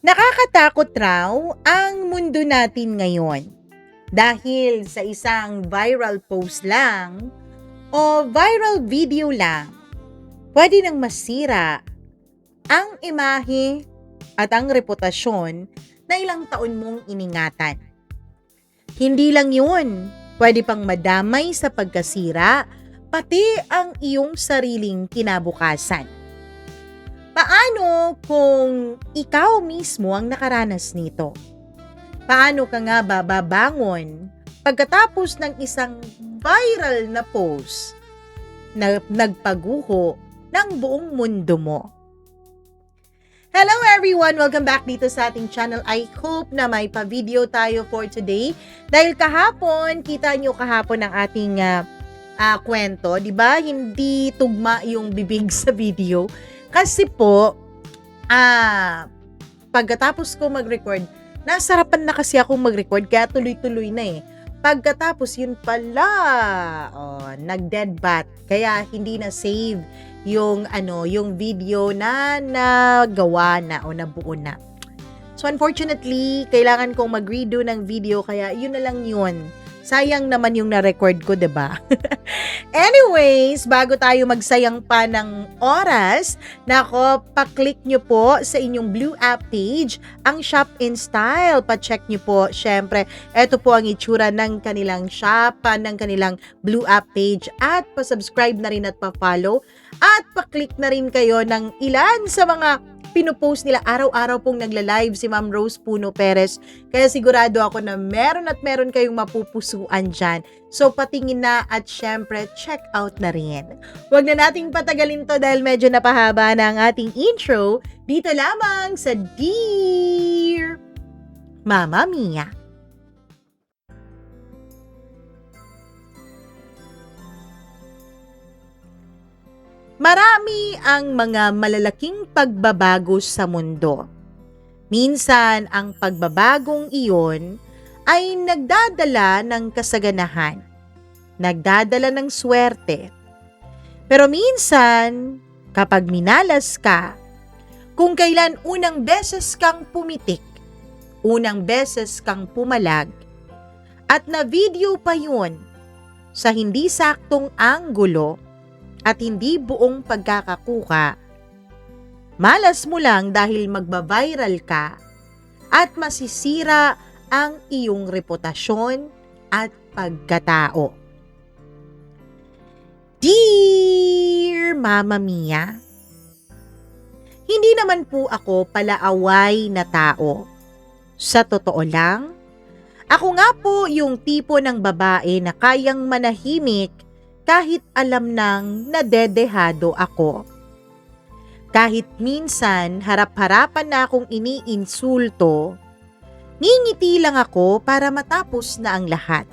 Nakakatakot raw ang mundo natin ngayon dahil sa isang viral post lang o viral video lang, pwede nang masira ang imahe at ang reputasyon na ilang taon mong iningatan. Hindi lang yun, pwede pang madamay sa pagkasira, pati ang iyong sariling kinabukasan. Paano kung ikaw mismo ang nakaranas nito? Paano ka nga babangon pagkatapos ng isang viral na post na nagpaguho ng buong mundo mo? Hello everyone! Welcome back dito sa ating channel. I hope na may pa-video tayo for today. Dahil kahapon, kita nyo kahapon ang ating kwento, di ba? Hindi tugma yung bibig sa video. Kasi po, pagkatapos ko mag-record, nasarapan na kasi akong mag-record, kaya tuloy-tuloy na eh. Pagkatapos, yun pala, nag-dead bat. Kaya hindi na save yung video na nagawa na o nabuo na. So unfortunately, kailangan kong mag-redo ng video, kaya yun na lang yun. Sayang naman yung na-record ko, 'di ba? Anyways, bago tayo magsayang pa ng oras, nako, pa-click nyo po sa inyong Blue App page ang Shop in Style. Pa-check nyo po, syempre, ito po ang itsura ng kanilang shop, ng kanilang Blue App page, at pa-subscribe na rin at pa-follow, at pa-click na rin kayo ng ilan sa mga pinopost nila. Araw-araw pong nagla-live si Ma'am Rose Puno Perez. Kaya sigurado ako na meron at meron kayong mapupusuan dyan. So patingin na at syempre check out na rin. Huwag na nating patagalin to dahil medyo napahaba na ang ating intro. Dito lamang sa Dear Mama Mia. Marami ang mga malalaking pagbabago sa mundo. Minsan, ang pagbabagong iyon ay nagdadala ng kasaganahan, nagdadala ng swerte. Pero minsan, kapag minalas ka, kung kailan unang beses kang pumitik, unang beses kang pumalag, at na-video pa yun sa hindi saktong anggulo, at hindi buong pagkakakuha, malas mo lang dahil magba-viral ka at masisira ang iyong reputasyon at pagkatao. Dear Mama Mia, hindi naman po ako palaaway na tao. Sa totoo lang, ako nga po yung tipo ng babae na kayang manahimik kahit alam nang nadedehado ako. Kahit minsan harap-harapan na akong iniinsulto, ngingiti lang ako para matapos na ang lahat.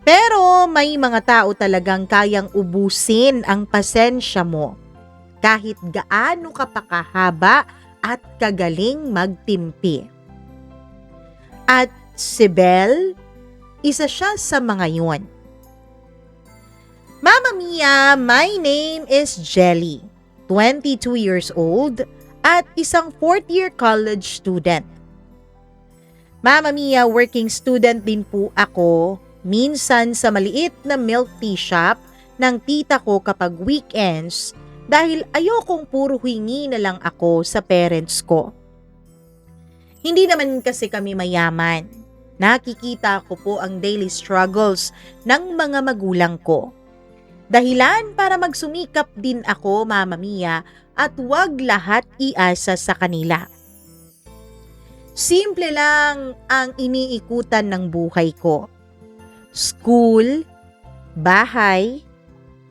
Pero may mga tao talagang kayang ubusin ang pasensya mo kahit gaano ka pa kahaba at kagaling magtimpi. At si Belle, isa siya sa mga yun. Mama Mia, my name is Jelly, 22 years old at isang 4th year college student. Mama Mia, working student din po ako, minsan sa maliit na milk tea shop ng tita ko kapag weekends dahil ayokong puro hingi na lang ako sa parents ko. Hindi naman kasi kami mayaman. Nakikita ko po ang daily struggles ng mga magulang ko. Dahilan para magsumikap din ako, Mama Mia, at wag lahat iasa sa kanila. Simple lang ang iniikutan ng buhay ko. School, bahay,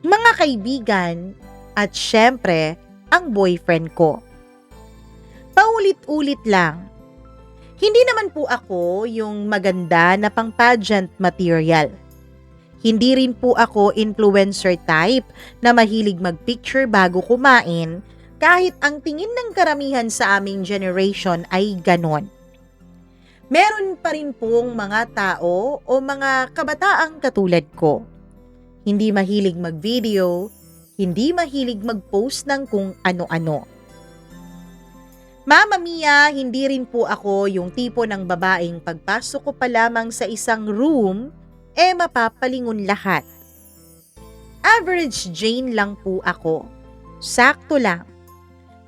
mga kaibigan, at syempre, ang boyfriend ko. Paulit-ulit lang. Hindi naman po ako yung maganda na pang-pageant material. Hindi rin po ako influencer type na mahilig mag-picture bago kumain, kahit ang tingin ng karamihan sa aming generation ay ganon. Meron pa rin pong mga tao o mga kabataang katulad ko. Hindi mahilig mag-video, hindi mahilig mag-post ng kung ano-ano. Mama Mia, hindi rin po ako yung tipo ng babaeng pagpasok ko pa lamang sa isang room, mapapalingon lahat. Average Jane lang po ako. Sakto lang.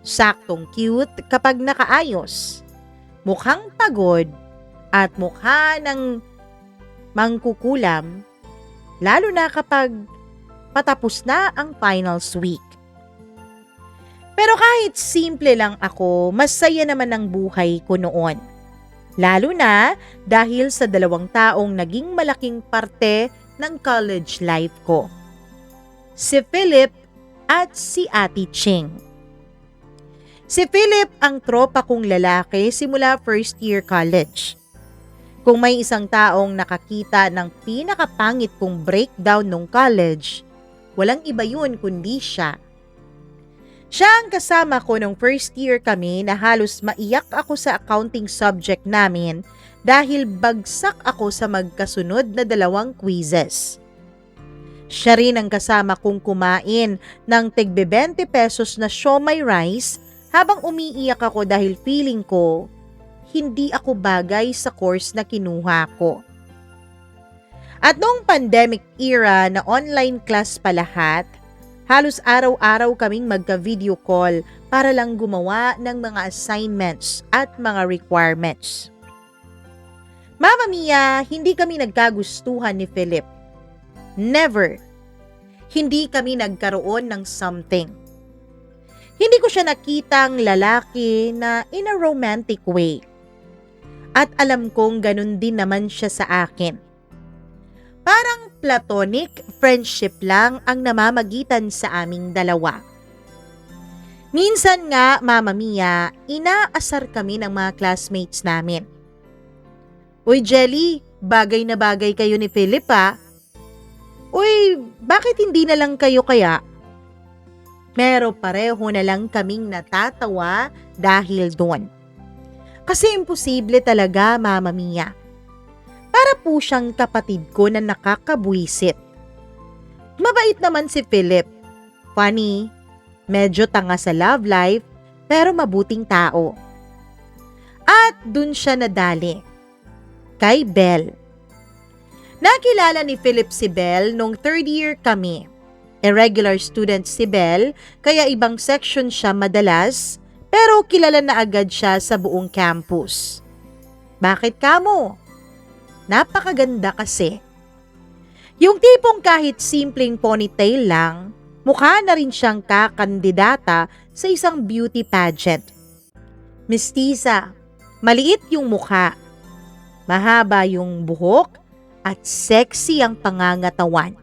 Saktong cute kapag nakaayos. Mukhang pagod at mukha ng mangkukulam, lalo na kapag patapos na ang finals week. Pero kahit simple lang ako, masaya naman ang buhay ko noon. Lalo na dahil sa 2 taong naging malaking parte ng college life ko. Si Philip at si Ate Ching. Si Philip ang tropa kong lalaki simula first year college. Kung may isang taong nakakita ng pinakapangit kong breakdown nung college, walang iba yun kundi siya. Siya ang kasama ko nung first year kami na halos maiyak ako sa accounting subject namin dahil bagsak ako sa magkasunod na 2 quizzes. Siya rin ang kasama kong kumain ng tigbe 20 pesos na siomai rice habang umiiyak ako dahil feeling ko hindi ako bagay sa course na kinuha ko. At noong pandemic era na online class pa lahat, halos araw-araw kaming magka-video call para lang gumawa ng mga assignments at mga requirements. Mama Mia, hindi kami nagkagustuhan ni Philip. Never. Hindi kami nagkaroon ng something. Hindi ko siya nakitang lalaki na in a romantic way. At alam kong ganun din naman siya sa akin. Parang platonic friendship lang ang namamagitan sa aming dalawa. Minsan nga, Mama Mia, inaasar kami ng mga classmates namin. Uy Jelly, bagay na bagay kayo ni Philip ha? Uy, bakit hindi na lang kayo kaya? Pero pareho na lang kaming natatawa dahil doon. Kasi imposible talaga, Mama Mia. Para po siyang kapatid ko na nakakabwisit. Mabait naman si Philip. Funny, medyo tanga sa love life, pero mabuting tao. At dun siya nadali. Kay Belle. Nakilala ni Philip si Belle nung 3rd year kami. Irregular student si Belle, kaya ibang section siya madalas, pero kilala na agad siya sa buong campus. Bakit kamo? Napakaganda kasi. Yung tipong kahit simpleng ponytail lang, mukha na rin siyang kakandidata sa isang beauty pageant. Mestiza, maliit yung mukha, mahaba yung buhok, at sexy ang pangangatawan.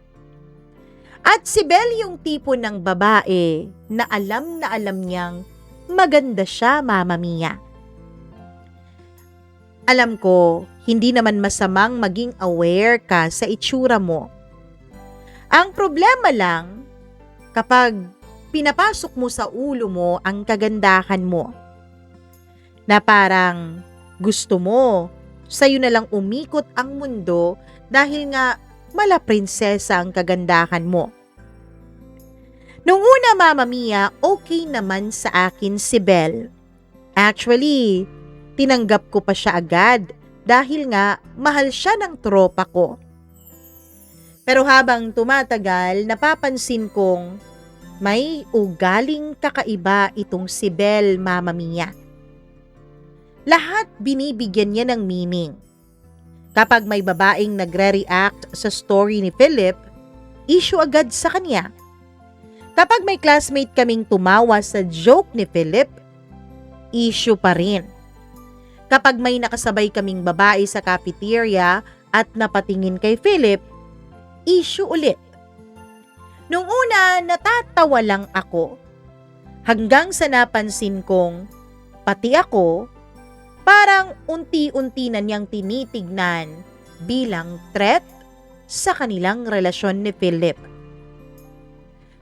At si Belle yung tipo ng babae na alam niyang maganda siya, Mama Mia. Alam ko, hindi naman masamang maging aware ka sa itsura mo. Ang problema lang, kapag pinapasok mo sa ulo mo ang kagandahan mo, na parang gusto mo, sa'yo na lang umikot ang mundo dahil nga mala prinsesa ang kagandahan mo. Nung una, Mama Mia, okay naman sa akin si Belle. Actually, tinanggap ko pa siya agad dahil nga mahal siya ng tropa ko. Pero habang tumatagal, napapansin kong may ugaling kakaiba itong si Belle, Mama Mia. Lahat binibigyan niya ng meaning. Kapag may babaeng nagre-react sa story ni Philip, issue agad sa kanya. Kapag may classmate kaming tumawa sa joke ni Philip, issue pa rin. Kapag may nakasabay kaming babae sa cafeteria at napatingin kay Philip, issue ulit. Nung una, natatawa lang ako. Hanggang sa napansin kong, pati ako, parang unti-unti na niyang tinitignan bilang threat sa kanilang relasyon ni Philip.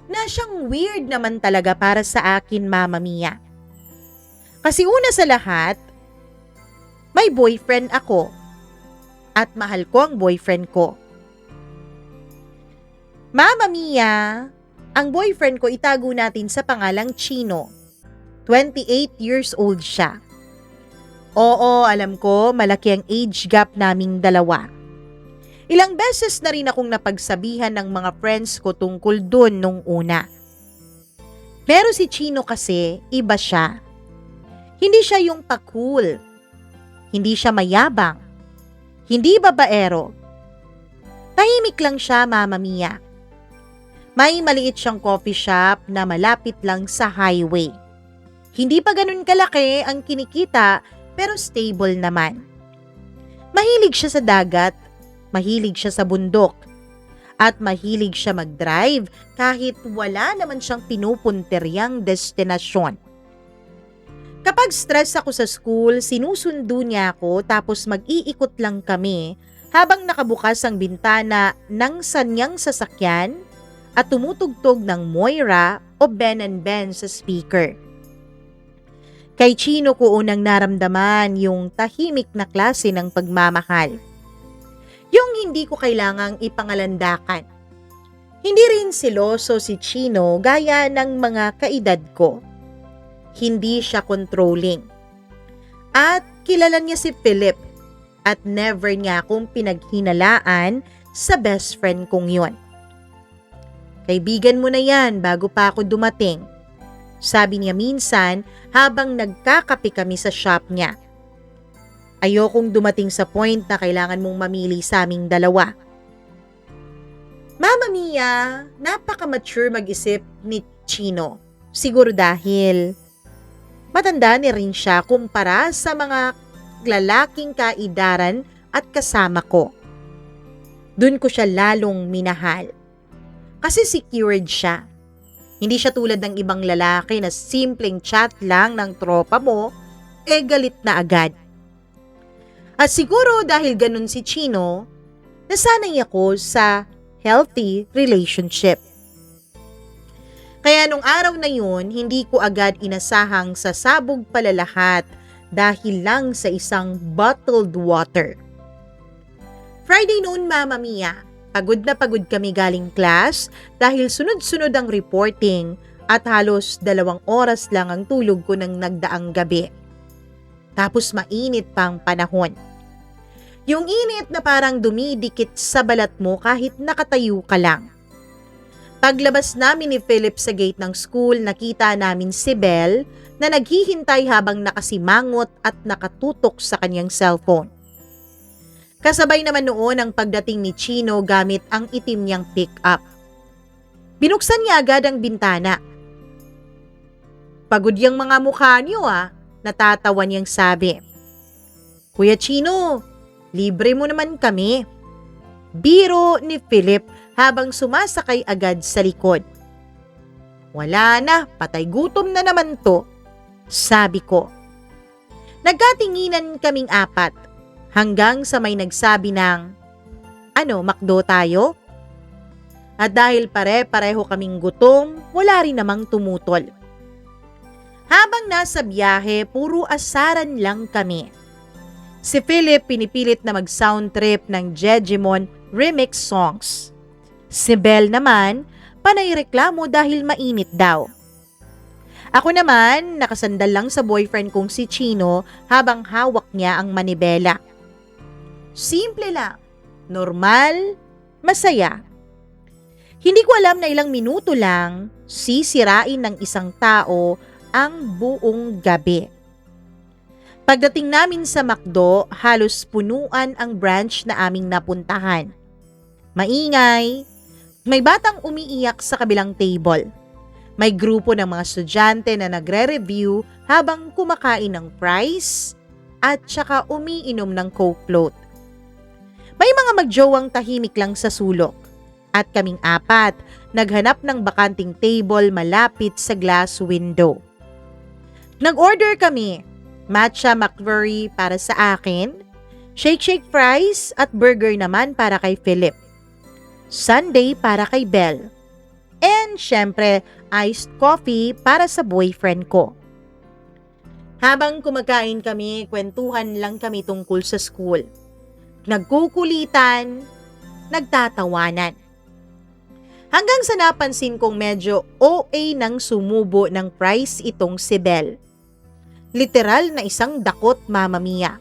Na siyang weird naman talaga para sa akin, Mama Mia. Kasi una sa lahat, may boyfriend ako at mahal ko ang boyfriend ko. Mama Mia, ang boyfriend ko itago natin sa pangalang Chino. 28 years old siya. Oo, alam ko, malaki ang age gap naming dalawa. Ilang beses na rin akong napagsabihan ng mga friends ko tungkol dun nung una. Pero si Chino kasi, iba siya. Hindi siya yung pa-cool. Hindi siya mayabang. Hindi babaero. Tahimik lang siya, Mama Mia. May maliit siyang coffee shop na malapit lang sa highway. Hindi pa ganun kalaki ang kinikita pero stable naman. Mahilig siya sa dagat, mahilig siya sa bundok, at mahilig siya mag-drive kahit wala naman siyang pinupunteryang destinasyon. Kapag stress ako sa school, sinusundo niya ako tapos mag-iikot lang kami habang nakabukas ang bintana ng sanyang sasakyan at tumutugtog ng Moira o Ben and Ben sa speaker. Kay Chino ko unang naramdaman yung tahimik na klase ng pagmamahal. Yung hindi ko kailangang ipangalandakan. Hindi rin siloso si Chino gaya ng mga kaedad ko. Hindi siya controlling. At kilala niya si Philip at never niya akong pinaghinalaan sa best friend kong yon. Kaibigan mo na yan bago pa ako dumating. Sabi niya minsan habang nagkakape kami sa shop niya. Ayokong dumating sa point na kailangan mong mamili sa aming dalawa. Mama Mia, napaka-mature mag-isip ni Chino. Siguro dahil matanda ni rin siya kumpara sa mga lalaking kaidaran at kasama ko. Dun ko siya lalong minahal. Kasi secured siya. Hindi siya tulad ng ibang lalaki na simpleng chat lang ng tropa mo, galit na agad. At siguro dahil ganun si Chino, nasanay ako sa healthy relationship. Kaya nung araw na yun, hindi ko agad inasahang sasabog pala lahat dahil lang sa isang bottled water. Friday noon, Mama Mia. Pagod na pagod kami galing class dahil sunod-sunod ang reporting at halos 2 oras lang ang tulog ko ng nagdaang gabi. Tapos mainit pang panahon. Yung init na parang dumidikit sa balat mo kahit nakatayo ka lang. Paglabas namin ni Philip sa gate ng school, nakita namin si Belle na naghihintay habang nakasimangot at nakatutok sa kanyang cellphone. Kasabay naman noon ang pagdating ni Chino gamit ang itim niyang pick-up. Binuksan niya agad ang bintana. Pagod yung mga mukha niyo natatawa niyang sabi. Kuya Chino, libre mo naman kami. Biro ni Philip habang sumasakay agad sa likod. Wala na, patay gutom na naman to, sabi ko. Nagkatinginan kaming apat. Hanggang sa may nagsabi ng, McDo tayo? At dahil pare-pareho kaming gutom, wala rin namang tumutol. Habang nasa biyahe, puro asaran lang kami. Si Philip pinipilit na mag-sound trip ng Jejimon remix songs. Si Belle naman, panay reklamo dahil mainit daw. Ako naman, nakasandal lang sa boyfriend kong si Chino habang hawak niya ang manibela. Simple lang, normal, masaya. Hindi ko alam na ilang minuto lang, sisirain ng isang tao ang buong gabi. Pagdating namin sa McDo, halos punuan ang branch na aming napuntahan. Maingay, may batang umiiyak sa kabilang table. May grupo ng mga estudyante na nagre-review habang kumakain ng fries at saka umiinom ng Coke float. May mga magjowang tahimik lang sa sulok at kaming apat naghanap ng bakanting table malapit sa glass window. Nag-order kami, matcha McFlurry para sa akin, shake fries at burger naman para kay Philip, sundae para kay Belle, and syempre iced coffee para sa boyfriend ko. Habang kumakain kami, kwentuhan lang kami tungkol sa school. Nagkukulitan, nagtatawanan. Hanggang sa napansin kong medyo OA nang sumubo ng price itong si Belle. Literal na isang dakot, Mama Mia.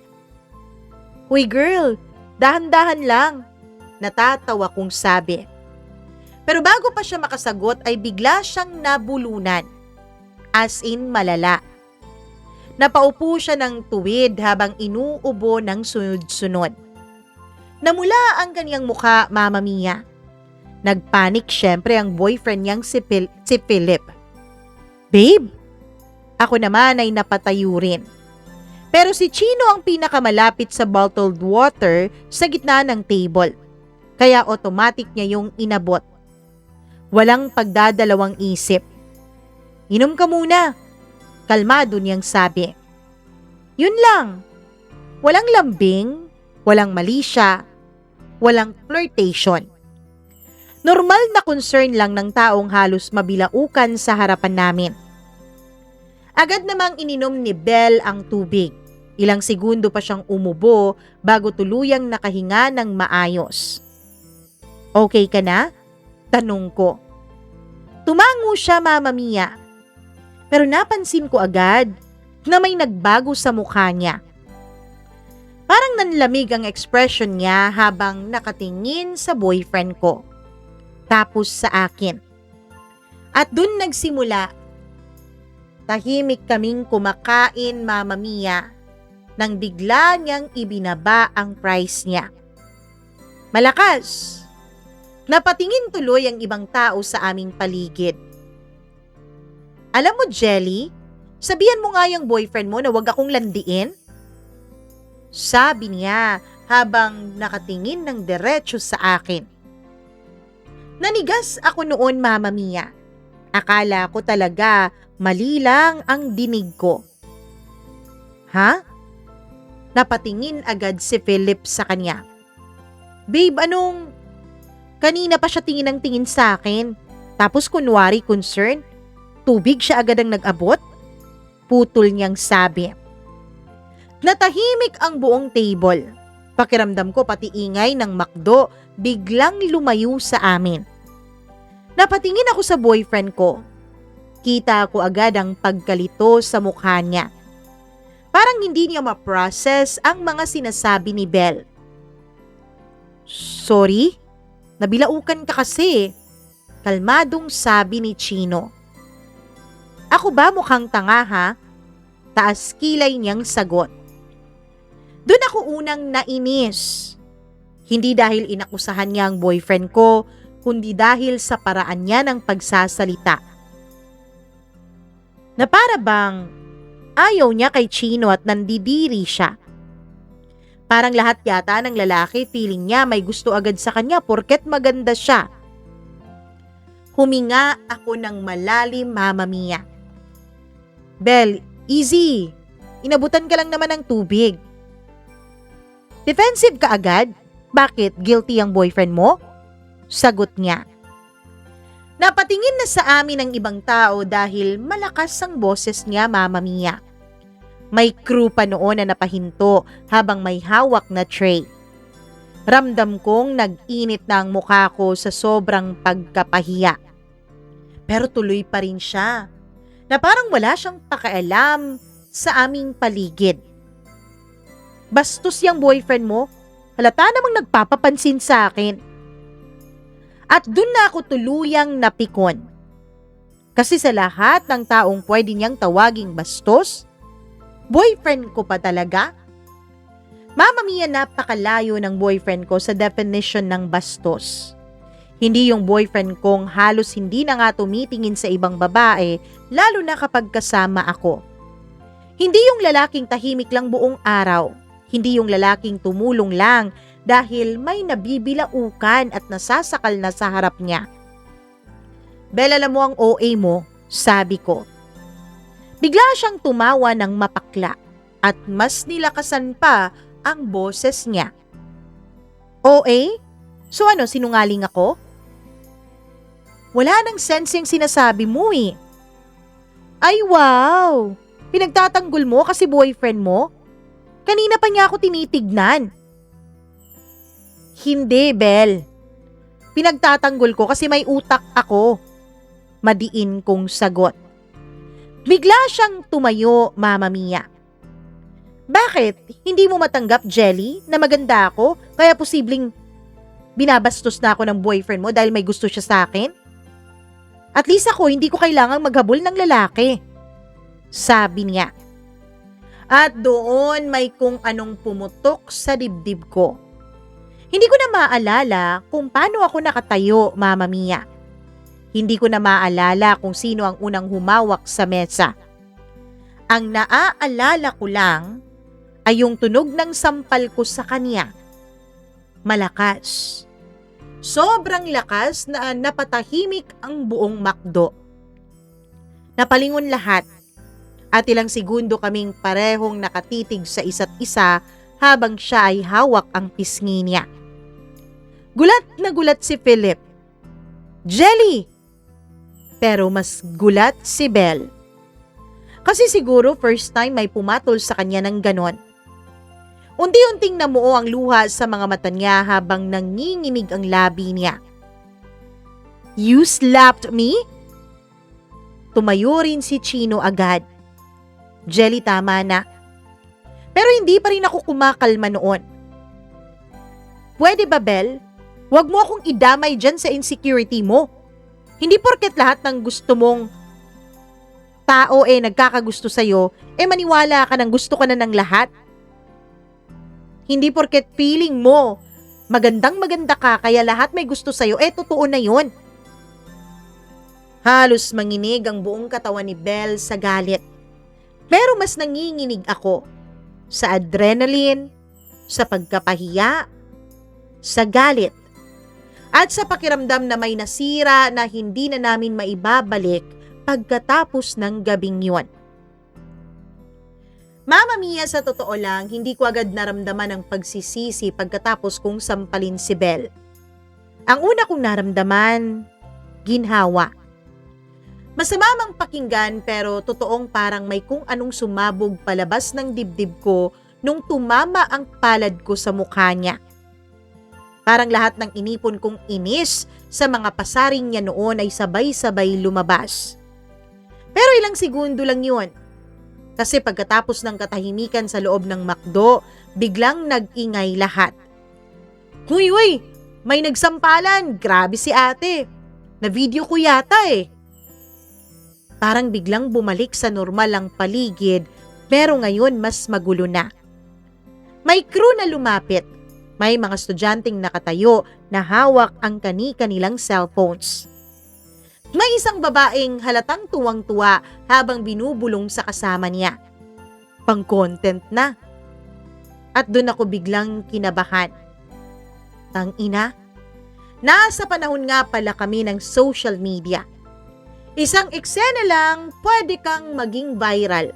"Uy girl, dahan-dahan lang," natatawa kong sabi. Pero bago pa siya makasagot ay bigla siyang nabulunan. As in malala. Napaupo siya ng tuwid habang inuubo ng sunod-sunod. Namula ang kanyang mukha, Mama Mia. Nagpanik syempre ang boyfriend niyang si Philip. "Babe?" Ako naman ay napatayo rin. Pero si Chino ang pinakamalapit sa bottled water sa gitna ng table. Kaya automatic niya yung inabot. Walang pagdadalawang isip. "Inom ka muna," kalmado niyang sabi. Yun lang. Walang lambing, walang malisya, walang flirtation. Normal na concern lang ng taong halos mabilaukan sa harapan namin. Agad namang ininom ni Belle ang tubig. Ilang segundo pa siyang umubo bago tuluyang nakahinga ng maayos. "Okay ka na?" tanong ko. Tumango siya, Mama Mia. Pero napansin ko agad na may nagbago sa mukha niya. Parang nanlamig ang expression niya habang nakatingin sa boyfriend ko. Tapos sa akin. At dun nagsimula. Tahimik kaming kumakain, Mama Mia, nang bigla niyang ibinaba ang price niya. Malakas. Napatingin tuloy ang ibang tao sa aming paligid. "Alam mo, Jelly, sabihan mo nga yung boyfriend mo na wag akong landiin," sabi niya habang nakatingin ng diretso sa akin. Nanigas ako noon, Mama Mia. Akala ko talaga mali lang ang dinig ko. "Ha?" Napatingin agad si Philip sa kanya. "Babe, anong..." Kanina pa siya tingin ng tingin sa akin. Tapos kunwari concern. Tubig siya agad ang nag-abot? Putol niyang sabi. Natahimik ang buong table. Pakiramdam ko pati ingay ng McDo biglang lumayo sa amin. Napatingin ako sa boyfriend ko. Kita ko agad ang pagkalito sa mukha niya. Parang hindi niya ma-process ang mga sinasabi ni Belle. "Sorry? Nabilaukan ka kasi," kalmadong sabi ni Chino. "Ako ba mukhang tanga, ha?" Taas kilay niyang sagot. Doon ako unang nainis. Hindi dahil inakusahan niya ang boyfriend ko, kundi dahil sa paraan niya ng pagsasalita. Na para bang ayaw niya kay Chino at nandidiri siya. Parang lahat yata ng lalaki feeling niya may gusto agad sa kanya porket maganda siya. Huminga ako ng malalim, Mama Mia. "Belle, easy. Inabutan ka lang naman ng tubig." "Defensive ka agad? Bakit, guilty ang boyfriend mo?" Sagot niya. Napatingin na sa amin ang ibang tao dahil malakas ang boses niya, Mama Mia. May crew pa noon na napahinto habang may hawak na tray. Ramdam kong nag-init na ang mukha ko sa sobrang pagkapahiya. Pero tuloy pa rin siya, na parang wala siyang pakialam sa aming paligid. "Bastos yung boyfriend mo, halata namang nagpapapansin sa akin." At dun na ako tuluyang napikon. Kasi sa lahat ng taong pwede niyang tawaging bastos, boyfriend ko pa talaga? Mama Mia, napakalayo ng boyfriend ko sa definition ng bastos. Hindi yung boyfriend kong halos hindi na nga tumitingin sa ibang babae, lalo na kapag kasama ako. Hindi yung lalaking tahimik lang buong araw. Hindi yung lalaking tumulong lang dahil may nabibilaukan at nasasakal na sa harap niya. "Belle, alam mo ang OA mo," sabi ko. Bigla siyang tumawa ng mapakla at mas nilakasan pa ang boses niya. "OA? So ano, sinungaling ako?" "Wala nang sense yung sinasabi mo eh." "Ay wow! Pinagtatanggol mo kasi boyfriend mo? Kanina pa niya ako tinitignan." "Hindi, Belle. pinagtatanggol ko kasi may utak ako. Madiin kong sagot. Bigla siyang tumayo, Mama Mia. Bakit? Hindi mo matanggap, Jelly, na maganda ako kaya posibleng binabastos na ako ng boyfriend mo dahil may gusto siya sa akin? At least ako, hindi ko kailangang maghabol ng lalaki. Sabi niya. At doon may kung anong pumutok sa dibdib ko. Hindi ko na maalala kung paano ako nakatayo, Mama Mia. Hindi ko na maalala kung sino ang unang humawak sa mesa. Ang naaalala ko lang ay yung tunog ng sampal ko sa kanya. Malakas. Sobrang lakas na napatahimik ang buong McDo. Napalingon lahat at ilang segundo kaming parehong nakatitig sa isa't isa habang siya ay hawak ang pisngi niya. Gulat na gulat si Philip. Jelly! Pero mas gulat si Belle. Kasi siguro first time may pumatol sa kanya ng ganon. Unti-unting namuo ang luha sa mga mata niya habang nanginginig ang labi niya. You slapped me? Tumayo rin si Chino agad. Jelly, tama na. Pero hindi pa rin ako kumakalma noon. Pwede ba, Belle? Huwag mo akong idamay dyan sa insecurity mo. Hindi porket lahat ng gusto mong tao nagkakagusto sa'yo, maniwala ka ng gusto ka na ng lahat. Hindi porket feeling mo magandang maganda ka kaya lahat may gusto sa'yo, totoo na yun. Halos manginig ang buong katawan ni Belle sa galit. Pero mas nanginginig ako sa adrenaline, sa pagkapahiya, sa galit, at sa pakiramdam na may nasira na hindi na namin maibabalik pagkatapos ng gabing yun. Mama Mia, sa totoo lang, hindi ko agad naramdaman ang pagsisisi pagkatapos kong sampalin si Belle. Ang una kong naramdaman, ginhawa. Masama mang pakinggan pero totoong parang may kung anong sumabog palabas ng dibdib ko nung tumama ang palad ko sa mukha niya. Parang lahat ng inipon kong inis sa mga pasaring niya noon ay sabay-sabay lumabas. Pero ilang segundo lang yun. Kasi pagkatapos ng katahimikan sa loob ng McDo, biglang nag-ingay lahat. Huy! May nagsampalan! Grabe si ate! Na-video ko yata Parang biglang bumalik sa normal ang paligid, pero ngayon mas magulo na. May crew na lumapit. May mga estudyanteng nakatayo na hawak ang kani-kanilang cellphones. May isang babaeng halatang tuwang-tuwa habang binubulong sa kasama niya. Pang-content na. At doon ako biglang kinabahan. Tangina, nasa panahon nga pala kami ng social media. Isang eksena lang, pwede kang maging viral.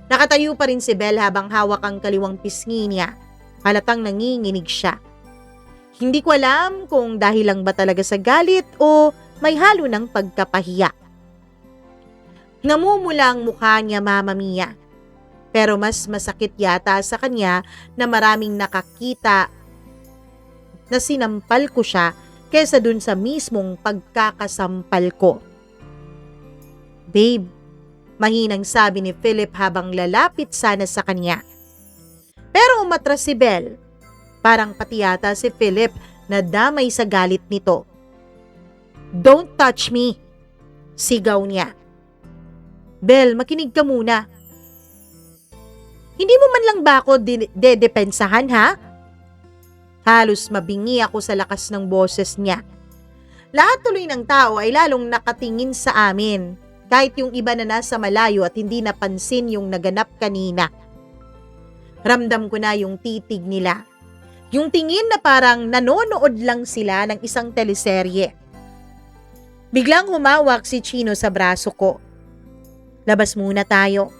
Nakatayo pa rin si Belle habang hawak ang kaliwang pisngi niya. Halatang nanginginig siya. Hindi ko alam kung dahil lang ba talaga sa galit o may halo ng pagkapahiya. Namumula ang mukha niya, Mama Mia. Pero mas masakit yata sa kanya na maraming nakakita na sinampal ko siya kesa dun sa mismong pagkakasampal ko. Babe, mahinang sabi ni Philip habang lalapit sana sa kanya. Pero umatras si Belle. Parang pati yata si Philip na damay sa galit nito. Don't touch me, sigaw niya. Belle, makinig ka muna. Hindi mo man lang ba ako dedepensahan, ha? Halos mabingi ako sa lakas ng boses niya. Lahat tuloy ng tao ay lalong nakatingin sa amin. Kahit yung iba na nasa malayo at hindi napansin yung naganap kanina. Ramdam ko na yung titig nila. Yung tingin na parang nanonood lang sila ng isang teleserye. Biglang humawak si Chino sa braso ko. Labas muna tayo.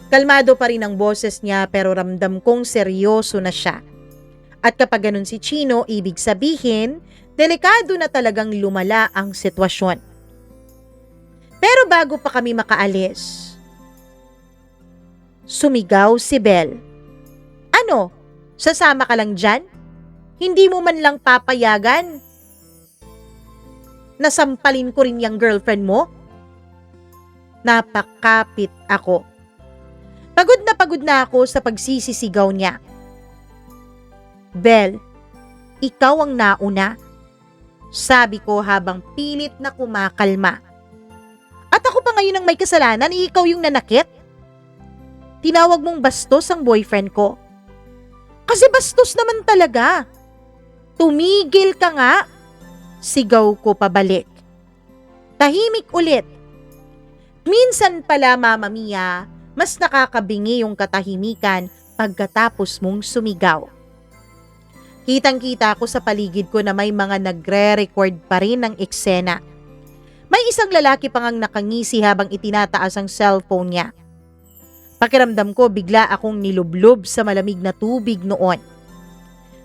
Kalmado pa rin ang boses niya pero ramdam kong seryoso na siya. At kapag ganun si Chino, ibig sabihin, delikado na talagang lumala ang sitwasyon. Pero bago pa kami makaalis, sumigaw si Belle. Ano? Sasama ka lang dyan? Hindi mo man lang papayagan nasampalin ko rin yung girlfriend mo? Napakapit ako. Pagod na ako sa pagsisisigaw niya. Bel, ikaw ang nauna. Sabi ko habang pilit na kumakalma. At ako pa ngayon ang may kasalanan, ikaw yung nanakit? Tinawag mong bastos ang boyfriend ko. Kasi bastos naman talaga. Tumigil ka nga. Sigaw ko pabalik. Tahimik ulit. Minsan pala, Mama Mia, mas nakakabingi yung katahimikan pagkatapos mong sumigaw. Kitang-kita ko sa paligid ko na may mga nagre-record pa rin ng eksena. May isang lalaki pang ang nakangisi habang itinataas ang cellphone niya. Pakiramdam ko bigla akong nilublob sa malamig na tubig noon.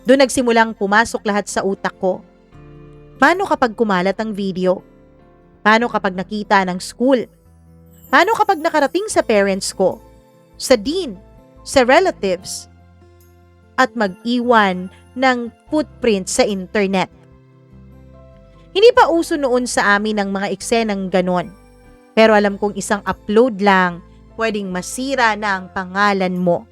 Doon nagsimulang pumasok lahat sa utak ko. Paano kapag kumalat ang video? Paano kapag nakita ng school? Paano kapag nakarating sa parents ko? Sa dean? Sa relatives? At mag-iwan ng footprint sa internet. Hindi pa uso noon sa amin ang mga eksenang ganon. Pero alam kong isang upload lang, pwedeng masira na ang pangalan mo.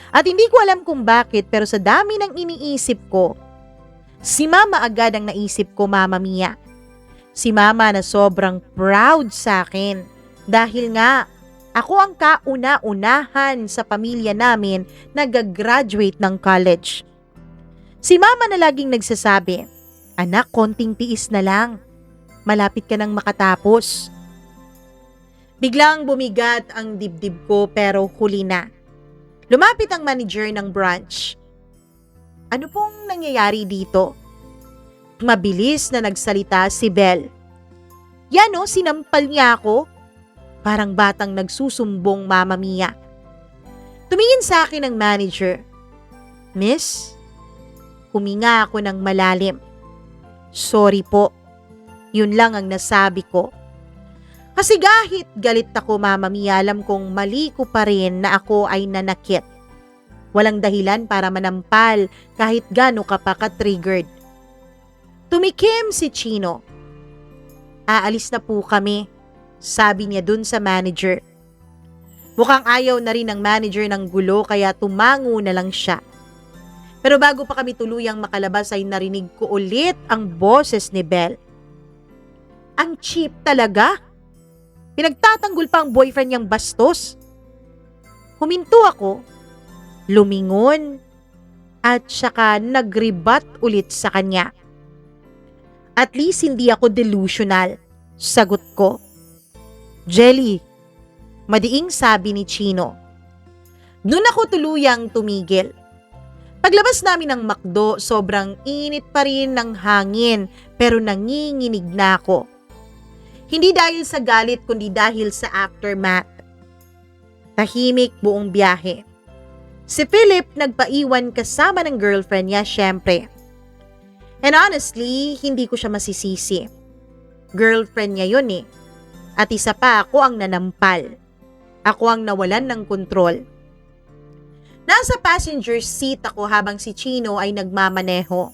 At hindi ko alam kung bakit, pero sa dami ng iniisip ko, si Mama agad ang naisip ko, Mama Mia. Si Mama na sobrang proud sa akin dahil nga ako ang kauna-unahan sa pamilya namin na gagraduate ng college. Si Mama na laging nagsasabi, anak, konting tiis na lang. Malapit ka nang makatapos. Biglang bumigat ang dibdib ko pero huli na. Lumapit ang manager ng branch. Ano pong nangyayari dito? Mabilis na nagsalita si Bel. Yan o, sinampal niya ako. Parang batang nagsusumbong, Mama Mia. Tumingin sa akin ang manager. Miss, huminga ako ng malalim. Sorry po. Yun lang ang nasabi ko. Kasi kahit galit ako, Mama Mia, alam kong mali ko pa rin na ako ay nanakit. Walang dahilan para manampal kahit gaano ka pa ka-triggered. Tumikim si Chino. Aalis na po kami, sabi niya dun sa manager. Mukhang ayaw na rin ng manager ng gulo kaya tumango na lang siya. Pero bago pa kami tuluyang makalabas ay narinig ko ulit ang boses ni Bel. Ang cheap talaga. Pinagtatanggol pa ang boyfriend niyang bastos. Huminto ako, lumingon, at saka nagribat ulit sa kanya. At least hindi ako delusional, sagot ko. Jelly, madiing sabi ni Chino. Doon ako tuluyang tumigil. Paglabas namin ng McDo, sobrang init pa rin ng hangin pero nanginginig na ako. Hindi dahil sa galit kundi dahil sa aftermath. Tahimik buong biyahe. Si Philip nagpaiwan kasama ng girlfriend niya, syempre. And honestly, hindi ko siya masisisi. Girlfriend niya yun eh. At isa pa, ako ang nanampal. Ako ang nawalan ng kontrol. Nasa passenger seat ako habang si Chino ay nagmamaneho.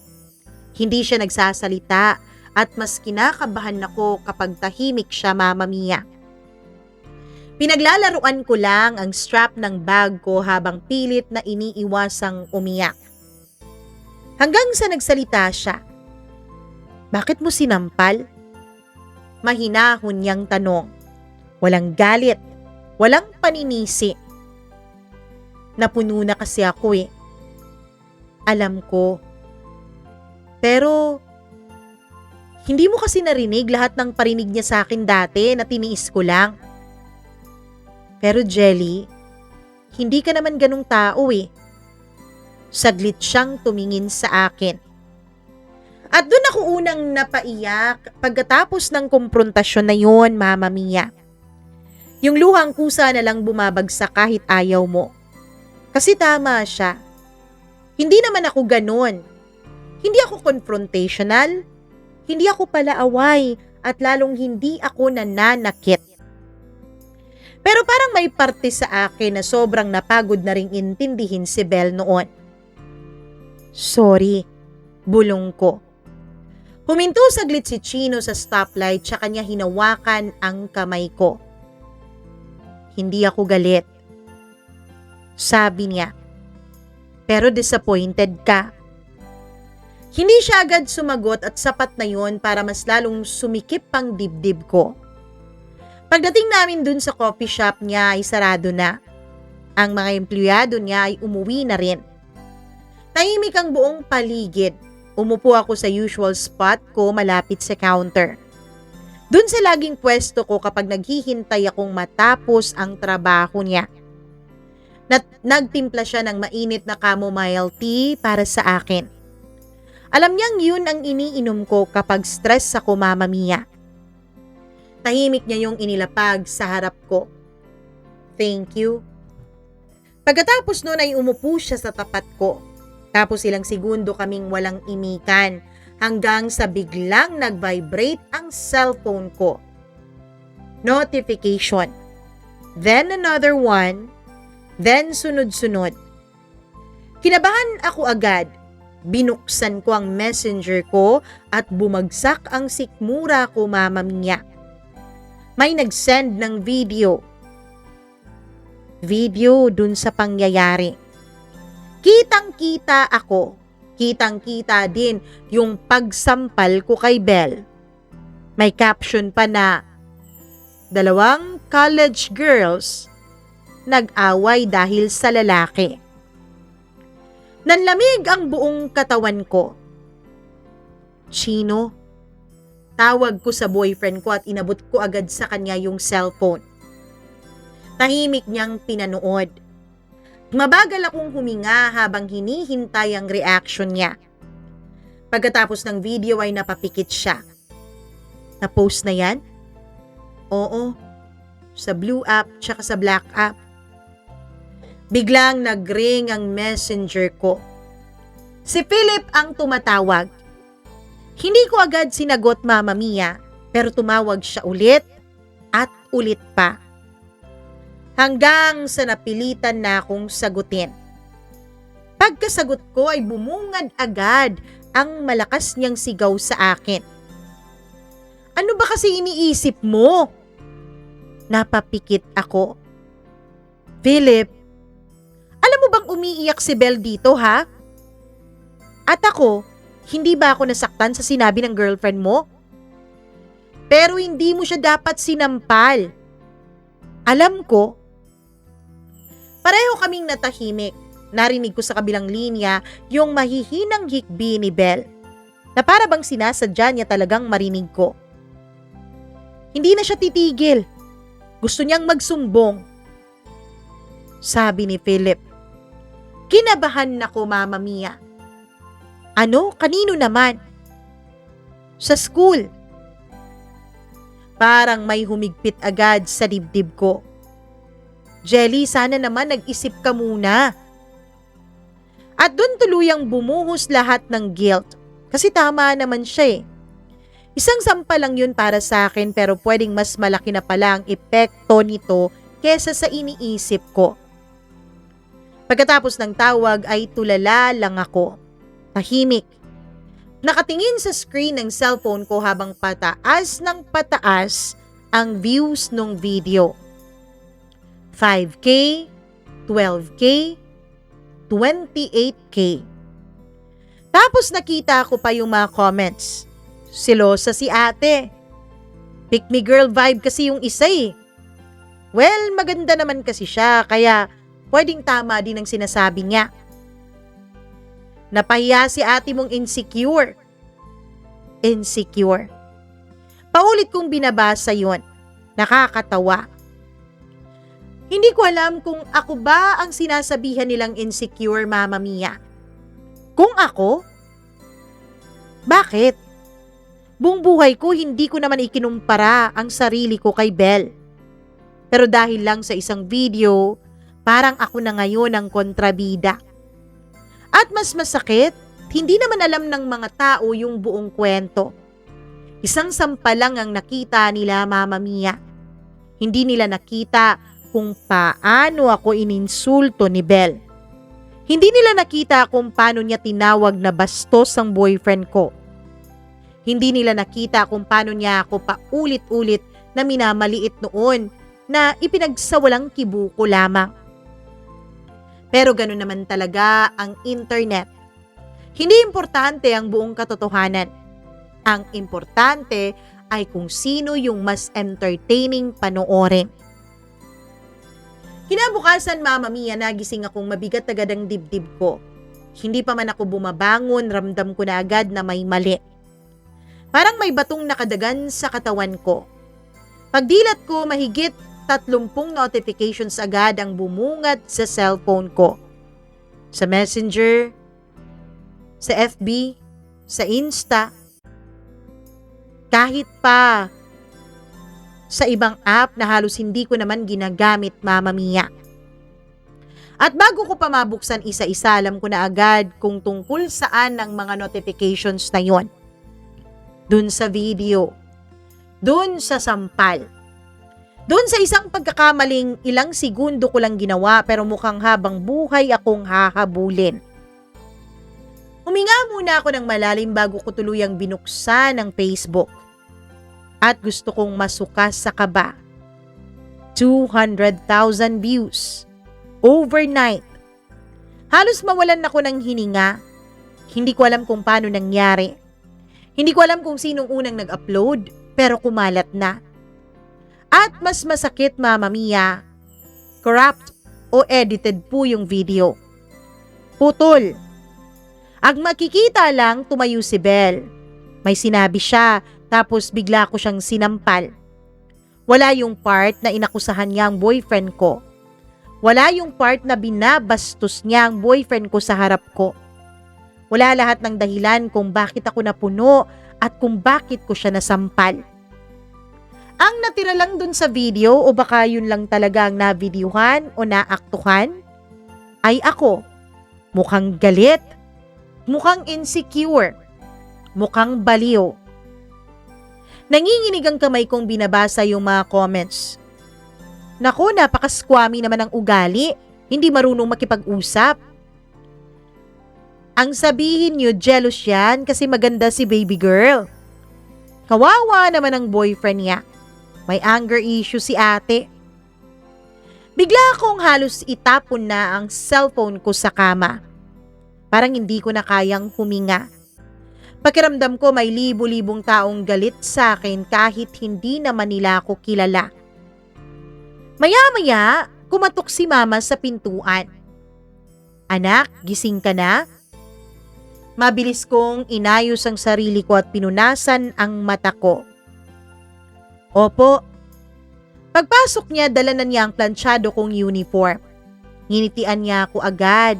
Hindi siya nagsasalita at mas kinakabahan ako kapag tahimik siya, Mama Mia. Pinaglalaruan ko lang ang strap ng bag ko habang pilit na iniiwasang umiyak. Hanggang sa nagsalita siya. Bakit mo sinampal? Mahinahon niyang tanong. Walang galit, walang paninisi. Napuno na kasi ako eh. Alam ko. Pero hindi mo kasi narinig lahat ng parinig niya sa akin dati na tiniis ko lang. Pero Jelly, hindi ka naman ganung tao eh. Saglit siyang tumingin sa akin. At doon ako unang napaiyak pagkatapos ng komprontasyon na yon, Mama Mia. Yung luhang kusa na lang bumabagsak kahit ayaw mo. Kasi tama siya. Hindi naman ako ganun. Hindi ako confrontational. Hindi ako palaaway at lalong hindi ako nananakit. Pero parang may parte sa akin na sobrang napagod na ring intindihin si Bel noon. Sorry, bulong ko. Huminto saglit si Chino sa stoplight tsaka niya hinawakan ang kamay ko. Hindi ako galit. Sabi niya, pero disappointed ka. Hindi siya agad sumagot at sapat na yon para mas lalong sumikip ang dibdib ko. Pagdating namin dun sa coffee shop niya ay sarado na. Ang mga empleyado niya ay umuwi na rin. Tahimik ang buong paligid. Umupo ako sa usual spot ko malapit sa counter. Dun sa laging pwesto ko kapag naghihintay akong matapos ang trabaho niya. Nagtimpla siya ng mainit na chamomile tea para sa akin. Alam niyang yun ang iniinom ko kapag stress ako, Mama Mia. Tahimik niya yung inilapag sa harap ko. Thank you. Pagkatapos nun ay umupo siya sa tapat ko. Tapos ilang segundo kaming walang imikan hanggang sa biglang nag-vibrate ang cellphone ko. Notification. Then another one. Then sunod-sunod. Kinabahan ako agad. Binuksan ko ang messenger ko at bumagsak ang sikmura ko, Mama Mia. May nag-send ng video. Video dun sa pangyayari. Kitang-kita ako. Kitang-kita din yung pagsampal ko kay Belle. May caption pa na, 2 college girls nag-away dahil sa lalaki. Nanlamig ang buong katawan ko. Chino, tawag ko sa boyfriend ko at inabot ko agad sa kanya yung cellphone. Tahimik niyang pinanood. Mabagal akong huminga habang hinihintay ang reaction niya. Pagkatapos ng video ay napapikit siya. Na-post na yan? Oo. Sa blue app tsaka sa black app. Biglang nag-ring ang messenger ko. Si Philip ang tumatawag. Hindi ko agad sinagot, Mama Mia, pero tumawag siya ulit at ulit pa. Hanggang sa napilitan na akong sagutin. Pagkasagot ko ay bumungad agad ang malakas niyang sigaw sa akin. Ano ba kasi iniisip mo? Napapikit ako. Philip, alam mo bang umiiyak si Belle dito, ha? At ako, hindi ba ako nasaktan sa sinabi ng girlfriend mo? Pero hindi mo siya dapat sinampal. Alam ko. Pareho kaming natahimik. Narinig ko sa kabilang linya yung mahihinang hikbi ni Belle, na para bang sinasadya niya talagang marinig ko. Hindi na siya titigil. Gusto niyang magsumbong. Sabi ni Philip. Kinabahan ako, Mama Mia. Ano? Kanino naman? Sa school. Parang may humigpit agad sa dibdib ko. Jelly, sana naman nag-isip ka muna. At doon tuluyang bumuhos lahat ng guilt. Kasi tama naman siya eh. Isang sampal lang yun para sa akin pero pwedeng mas malaki na pala ang epekto nito kesa sa iniisip ko. Pagkatapos ng tawag ay tulala lang ako. Tahimik. Nakatingin sa screen ng cellphone ko habang pataas ng pataas ang views ng video. 5K, 12K, 28K. Tapos nakita ko pa yung mga comments. Silosa si ate. Pick me girl vibe kasi yung isa eh. Well, maganda naman kasi siya kaya pwedeng tama din ang sinasabi niya. Napahiya si ate mong insecure. Insecure. Paulit kong binabasa yon. Nakakatawa. Hindi ko alam kung ako ba ang sinasabihan nilang insecure, Mama Mia. Kung ako? Bakit? Buong buhay ko hindi ko naman ikinumpara ang sarili ko kay Belle. Pero dahil lang sa isang video, parang ako na ngayon ang kontrabida. At mas masakit, hindi naman alam ng mga tao yung buong kwento. Isang sampal lang ang nakita nila, Mama Mia. Hindi nila nakita kung paano ako ininsulto ni Belle. Hindi nila nakita kung paano niya tinawag na bastos ang boyfriend ko. Hindi nila nakita kung paano niya ako paulit-ulit na minamaliit noon na ipinagsawalang kibuko lamang. Pero gano'n naman talaga ang internet. Hindi importante ang buong katotohanan. Ang importante ay kung sino yung mas entertaining panoorin. Kinabukasan, Mama Mia, nagising akong mabigat agad ang dibdib ko. Hindi pa man ako bumabangon, ramdam ko na agad na may mali. Parang may batong nakadagan sa katawan ko. Pagdilat ko, mahigit 30 notifications agad ang bumungad sa cellphone ko. Sa Messenger, sa FB, sa Insta, kahit pa sa ibang app na halos hindi ko naman ginagamit, Mama Mia. At bago ko pa mabuksan isa-isa, alam ko na agad kung tungkol saan ang mga notifications na yon. Dun sa video, dun sa sampal, dun sa isang pagkakamaling ilang segundo ko lang ginawa pero mukhang habang buhay akong hahabulin. Huminga muna ako ng malalim bago ko tuluyang binuksan ang Facebook. At gusto kong masukas sa kaba. 200,000 views. Overnight. Halos mawalan ako ng hininga. Hindi ko alam kung paano nangyari. Hindi ko alam kung sinong unang nag-upload, pero kumalat na. At mas masakit, Mama Mia, corrupt o edited po yung video. Putol. Ang makikita lang, tumayo si Belle. May sinabi siya, tapos bigla ko siyang sinampal. Wala yung part na inakusahan niya ang boyfriend ko. Wala yung part na binabastos niya ang boyfriend ko sa harap ko. Wala lahat ng dahilan kung bakit ako napuno at kung bakit ko siya nasampal. Ang natira lang dun sa video o baka yun lang talaga ang navideohan o naaktuhan ay ako. Mukhang galit, mukhang insecure, mukhang baliw. Nanginginig ang kamay kong binabasa yung mga comments. Naku, napaka-squammy naman ang ugali, hindi marunong makipag-usap. Ang sabihin nyo, jealous yan kasi maganda si baby girl. Kawawa naman ang boyfriend niya. May anger issue si ate. Bigla akong halos itapon na ang cellphone ko sa kama. Parang hindi ko na kayang huminga. Pakiramdam ko may libo-libong taong galit sa akin kahit hindi naman nila ako kilala. Maya-maya, kumatok si Mama sa pintuan. Anak, gising ka na? Mabilis kong inayos ang sarili ko at pinunasan ang mata ko. Opo. Pagpasok niya, dala na niya ang planchado kong uniform. Nginitian niya ako agad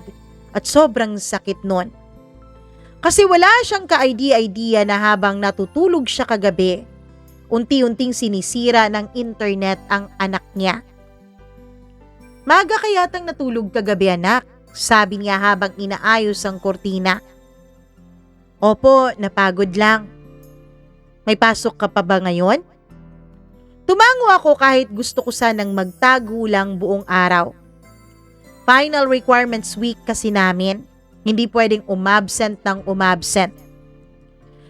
at sobrang sakit nun. Kasi wala siyang ka-idea na habang natutulog siya kagabi, unti-unting sinisira ng internet ang anak niya. Maga kayatang natulog kagabi, anak, sabi niya habang inaayos ang kortina. Opo, napagod lang. May pasok ka pa ba ngayon? Tumango ako kahit gusto ko sanang magtago lang buong araw. Final requirements week kasi namin. Hindi pwedeng umabsent ng umabsent.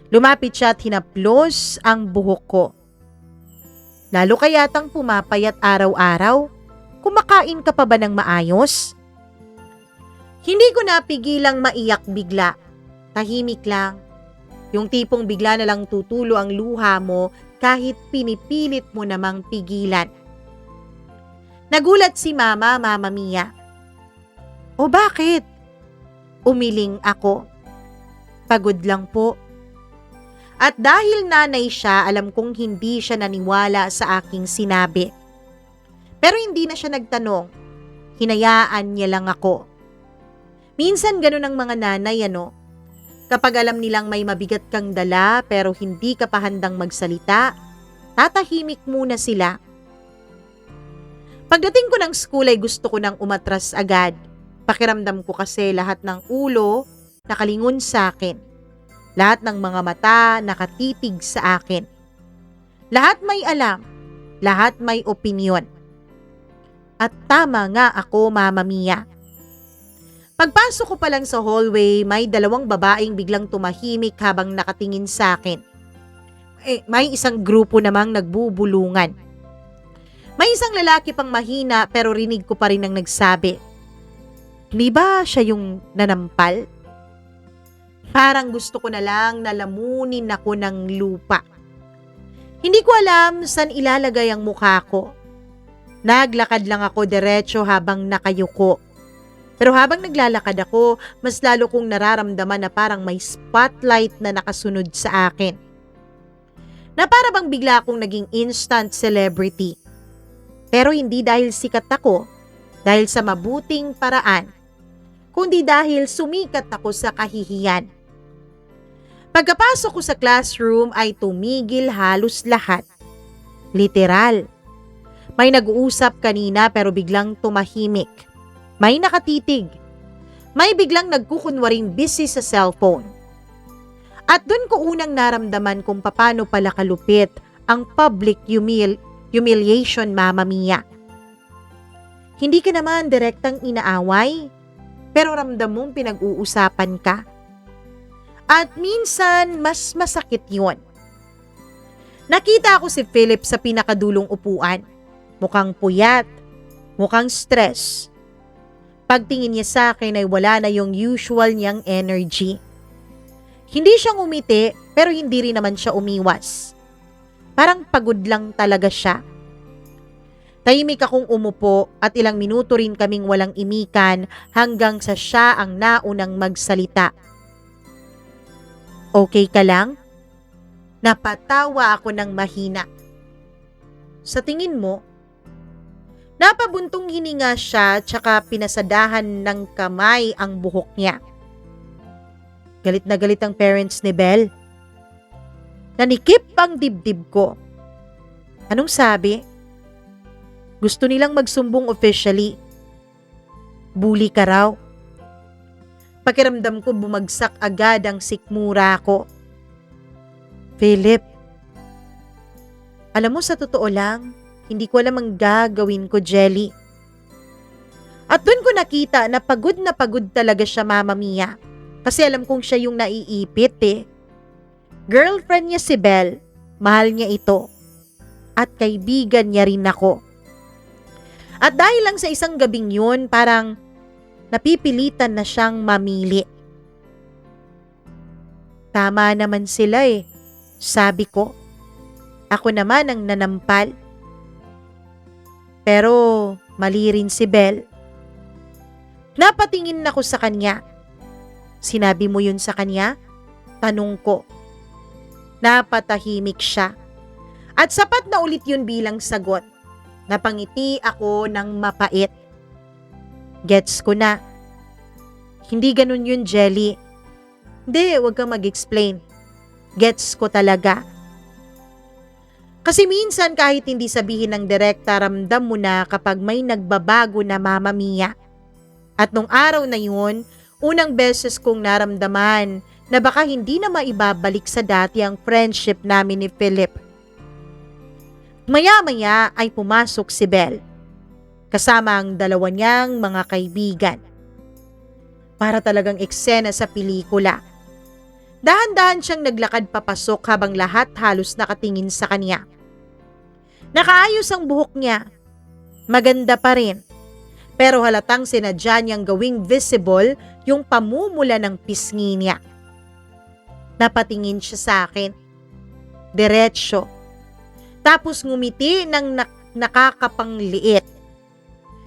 Lumapit siya at hinaplos ang buhok ko. Lalo kayatang pumapayat araw-araw? Kumakain ka pa ba ng maayos? Hindi ko napigilang maiyak bigla. Tahimik lang. Yung tipong bigla na lang tutulo ang luha mo kahit pinipilit mo namang pigilan. Nagulat si Mama, Mama Mia. O bakit? Umiling ako. Pagod lang po. At dahil nanay siya, alam kong hindi siya naniwala sa aking sinabi. Pero hindi na siya nagtanong. Hinayaan niya lang ako. Minsan ganun ang mga nanay, ano? Kapag alam nilang may mabigat kang dala pero hindi ka pa handang magsalita, tatahimik muna sila. Pagdating ko ng school ay gusto ko nang umatras agad. Pakiramdam ko kasi lahat ng ulo nakalingon sa akin. Lahat ng mga mata nakatitig sa akin. Lahat may alam, lahat may opinyon. At tama nga ako, Mama Mia. Pagpasok ko pa lang sa hallway, may 2 babaeng biglang tumahimik habang nakatingin sa akin. may isang grupo namang nagbubulungan. May isang lalaki pang mahina pero rinig ko pa rin ang nagsabi, "Di ba siya yung nanampal?" Parang gusto ko na lang nalamunin ako ng lupa. Hindi ko alam saan ilalagay ang mukha ko. Naglakad lang ako diretso habang nakayuko. Pero habang naglalakad ako, mas lalo kong nararamdaman na parang may spotlight na nakasunod sa akin. Na para bang bigla akong naging instant celebrity. Pero hindi dahil sikat ako, dahil sa mabuting paraan, kundi dahil sumikat ako sa kahihiyan. Pagkapasok ko sa classroom ay tumigil halos lahat. Literal. May nag-uusap kanina pero biglang tumahimik. May nakatitig. May biglang nagkukunwaring busy sa cellphone. At doon ko unang naramdaman kung paano pala kalupit ang public humiliation, Mama Mia. Hindi ka naman direktang inaaway, pero ramdam mong pinag-uusapan ka. At minsan, mas masakit yun. Nakita ko si Philip sa pinakadulong upuan. Mukhang puyat, mukhang stress. Pagtingin niya sa akin ay wala na yung usual niyang energy. Hindi siya ngumiti pero hindi rin naman siya umiwas. Parang pagod lang talaga siya. Tahimik akong umupo at ilang minuto rin kaming walang imikan hanggang sa siya ang naunang magsalita. "Okay ka lang?" Napatawa ako ng mahina. "Sa tingin mo?" Napabuntong hininga siya tsaka pinasadahan ng kamay ang buhok niya. Galit na galit ang parents ni Belle. Nanikip ang dibdib ko. Anong sabi? Gusto nilang magsumbong officially. Bully ka raw. Pakiramdam ko bumagsak agad ang sikmura ko. Philip, alam mo sa totoo lang, hindi ko alam ang gagawin ko, Jelly. At doon ko nakita na pagod talaga siya, Mama Mia. Kasi alam kong siya yung naiipit eh. Girlfriend niya si Belle, mahal niya ito. At kaibigan niya rin ako. At dahil lang sa isang gabing yun, parang napipilitan na siyang mamili. Tama naman sila eh, sabi ko. Ako naman ang nanampal. Pero mali rin si Belle. Napatingin ako sa kanya. Sinabi mo yun sa kanya? Tanong ko. Napatahimik siya. At sapat na ulit yun bilang sagot. Napangiti ako ng mapait. Gets ko na. Hindi ganun yun, Jelly. Hindi, wag kang mag-explain. Gets ko talaga. Kasi minsan kahit hindi sabihin ng direkta, ramdam mo na kapag may nagbabago na, Mama Mia. At nung araw na yun, unang beses kong naramdaman na baka hindi na maibabalik sa dati ang friendship namin ni Philip. Maya-maya ay pumasok si Belle. Kasama ang dalawa niyang mga kaibigan. Para talagang eksena sa pelikula. Dahan-dahan siyang naglakad papasok habang lahat halos nakatingin sa kanya. Nakaayos ang buhok niya. Maganda pa rin. Pero halatang sinadya niyang gawing visible yung pamumula ng pisngi niya. Napatingin siya sa akin. Diretso. Tapos ngumiti ng nakakapangliit.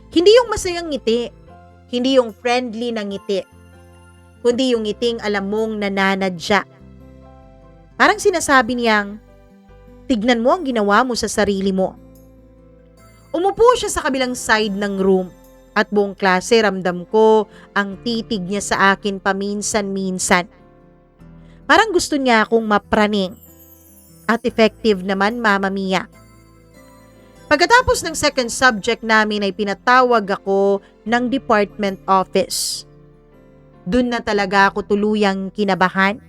Hindi yung masayang ngiti. Hindi yung friendly na ngiti. Kundi yung ngiting alam mong nananadya. Parang sinasabi niyang, tignan mo ang ginawa mo sa sarili mo. Umupo siya sa kabilang side ng room at buong klase ramdam ko ang titig niya sa akin paminsan-minsan. Parang gusto niya akong mapraning. At effective naman, Mama Mia. Pagkatapos ng second subject namin ay pinatawag ako ng department office. Doon na talaga ako tuluyang kinabahan.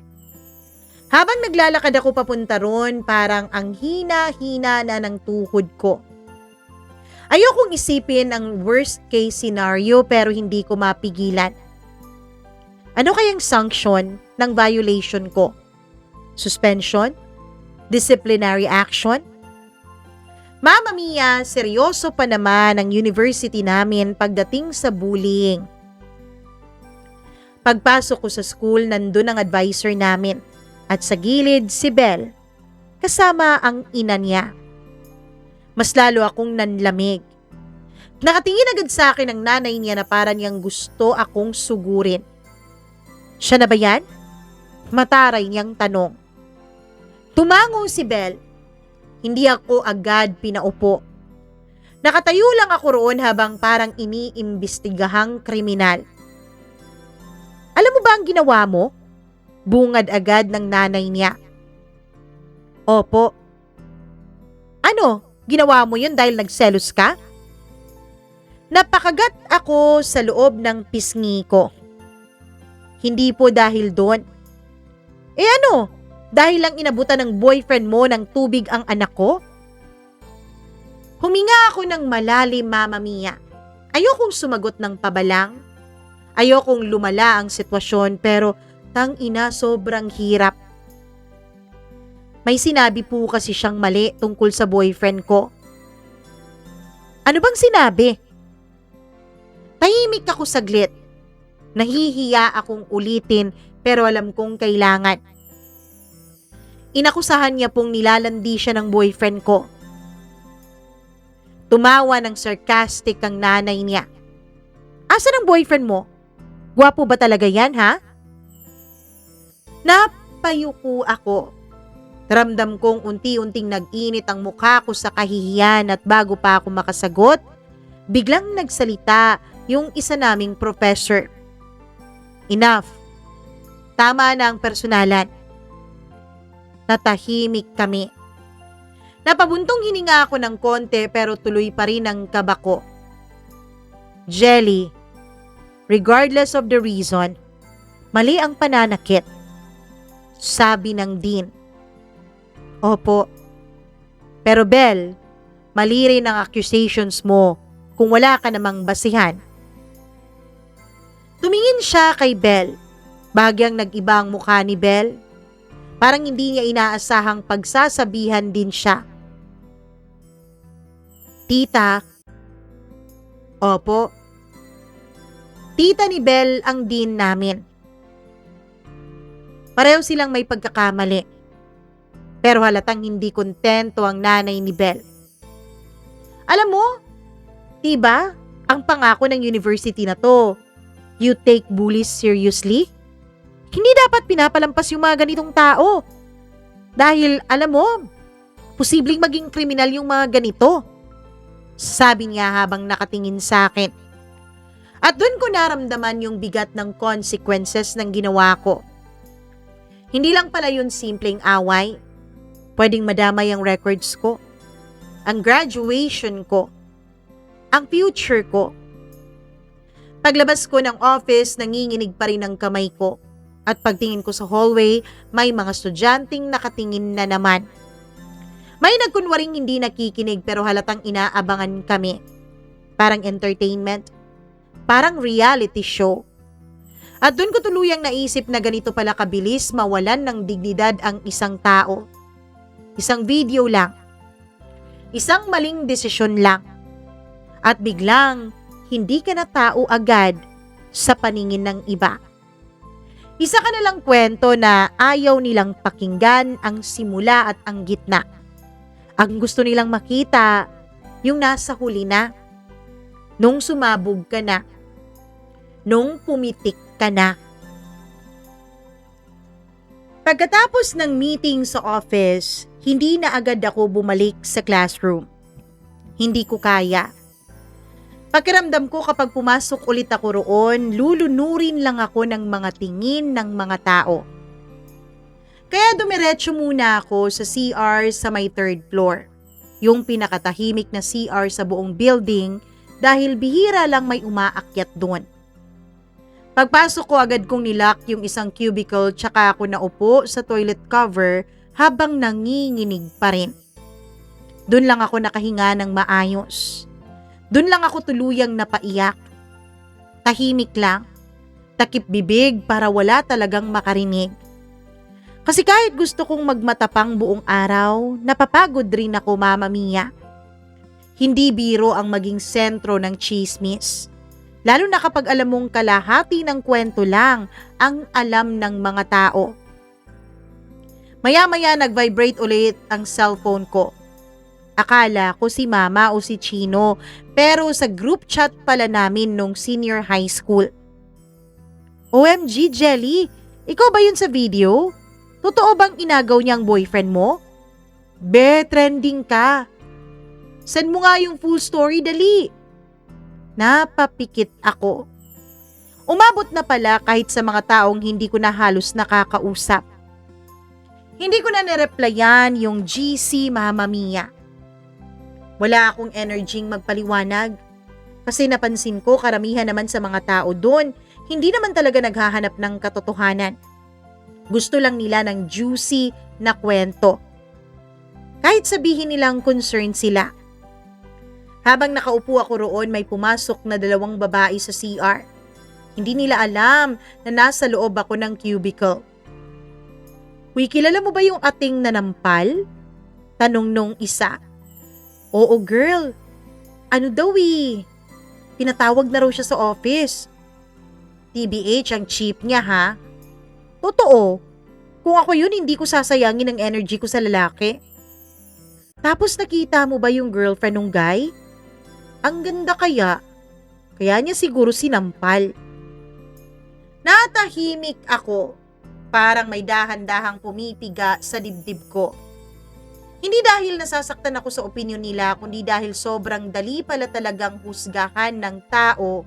Habang naglalakad ako papunta ron, parang ang hina-hina na ng tuhod ko. Ayokong isipin ang worst case scenario pero hindi ko mapigilan. Ano kayang sanction ng violation ko? Suspension? Disciplinary action? Mama Mia, seryoso pa naman ang university namin pagdating sa bullying. Pagpasok ko sa school, nandun ang advisor namin at sa gilid si Belle, kasama ang ina niya. Mas lalo akong nanlamig. Nakatingin agad sa akin ang nanay niya na para niyang gusto akong sugurin. Siya na ba yan? Mataray niyang tanong. Tumango si Belle. Hindi ako agad pinaupo. Nakatayo lang ako roon habang parang iniimbestigahang kriminal. Alam mo ba ang ginawa mo? Bungad agad ng nanay niya. Opo. Ano? Ginawa mo yun dahil nagselos ka? Napakagat ako sa loob ng pisngi ko. Hindi po dahil doon. Ano? Dahil lang inabutan ng boyfriend mo ng tubig ang anak ko? Huminga ako ng malalim, Mama Mia. Ayokong sumagot ng pabalang. Ayokong lumala ang sitwasyon pero tangina sobrang hirap. May sinabi po kasi siyang mali tungkol sa boyfriend ko. Ano bang sinabi? Tahimik ako saglit. Nahihiya akong ulitin pero alam kong kailangan. Inakusahan niya pong nilalandi siya ng boyfriend ko. Tumawa ng sarcastic ang nanay niya. Asan ang boyfriend mo? Gwapo ba talaga yan, ha? Napayuko ako. Ramdam kong unti-unting nag-init ang mukha ko sa kahihiyan at bago pa ako makasagot, biglang nagsalita yung isa naming professor. Enough. Tama na ang personalan. Natahimik kami. Napabuntong hininga ako ng konti pero tuloy pa rin ang kaba ko. Jelly, regardless of the reason, mali ang pananakit. Sabi ng dean. Opo. Pero Belle, mali rin ang accusations mo kung wala ka namang basihan. Tumingin siya kay Belle. Bagyang nag-iba ang mukha ni Belle. Parang hindi niya inaasahang pagsasabihan din siya. Tita. Opo. Tita ni Belle ang dean namin. Pareho silang may pagkakamali. Pero halatang hindi kontento ang nanay ni Belle. Alam mo, diba, ang pangako ng university na to, you take bullies seriously? Hindi dapat pinapalampas yung mga ganitong tao. Dahil, alam mo, posibleng maging kriminal yung mga ganito. Sabi niya habang nakatingin sa akin. At doon ko naramdaman yung bigat ng consequences ng ginawa ko. Hindi lang pala yun simpleng away. Pwedeng madamay ang records ko, ang graduation ko, ang future ko. Paglabas ko ng office, nanginginig pa rin ang kamay ko. At pagtingin ko sa hallway, may mga estudyanteng nakatingin na naman. May nagkunwaring hindi nakikinig pero halatang inaabangan kami. Parang entertainment, parang reality show. At doon ko tuluyang naisip na ganito pala kabilis mawalan ng dignidad ang isang tao. Isang video lang. Isang maling desisyon lang. At biglang, hindi ka na tao agad sa paningin ng iba. Isa ka na lang kwento na ayaw nilang pakinggan ang simula at ang gitna. Ang gusto nilang makita, yung nasa huli na. Nung sumabog ka na. Nung pumitik ka na. Pagkatapos ng meeting sa office, hindi na agad ako bumalik sa classroom. Hindi ko kaya. Pakiramdam ko kapag pumasok ulit ako roon, lulunurin lang ako ng mga tingin ng mga tao. Kaya dumiretso muna ako sa CR sa may 3rd floor. Yung pinakatahimik na CR sa buong building dahil bihira lang may umaakyat doon. Pagpasok ko agad kong nilock yung isang cubicle tsaka ako naupo sa toilet cover habang nanginginig pa rin. Doon lang ako nakahinga ng maayos. Doon lang ako tuluyang napaiyak. Tahimik lang, takip bibig para wala talagang makarinig. Kasi kahit gusto kong magmatapang buong araw, napapagod rin ako, Mama Mia. Hindi biro ang maging sentro ng chismis. Lalo na kapag alam mong kalahati ng kwento lang ang alam ng mga tao. Maya-maya nag-vibrate ulit ang cellphone ko. Akala ko si Mama o si Chino, pero sa group chat pala namin nung senior high school. OMG, Jelly! Ikaw ba yun sa video? Totoo bang inagaw niyang boyfriend mo? Be, trending ka. Send mo nga yung full story, dali. Napapikit ako. Umabot na pala kahit sa mga taong hindi ko na halos nakakausap. Hindi ko na nireplyan yung GC, Mama Mia. Wala akong energyng magpaliwanag. Kasi napansin ko karamihan naman sa mga tao doon, hindi naman talaga naghahanap ng katotohanan. Gusto lang nila ng juicy na kwento. Kahit sabihin nilang concerned sila. Habang nakaupo ako roon, may pumasok na 2 babae sa CR. Hindi nila alam na nasa loob ako ng cubicle. Uy, kilala mo ba yung ating nanampal? Tanong nung isa. Oo girl. Ano daw eh? Pinatawag na raw siya sa office. TBH ang cheap niya ha. Totoo. Kung ako yun, hindi ko sasayangin ang energy ko sa lalaki. Tapos nakita mo ba yung girlfriend ng guy? Ang ganda kaya. Kaya niya siguro sinampal. Natahimik ako. Parang may dahan-dahang pumipiga sa dibdib ko. Hindi dahil nasasaktan ako sa opinyon nila, kundi dahil sobrang dali pala talagang husgahan ng tao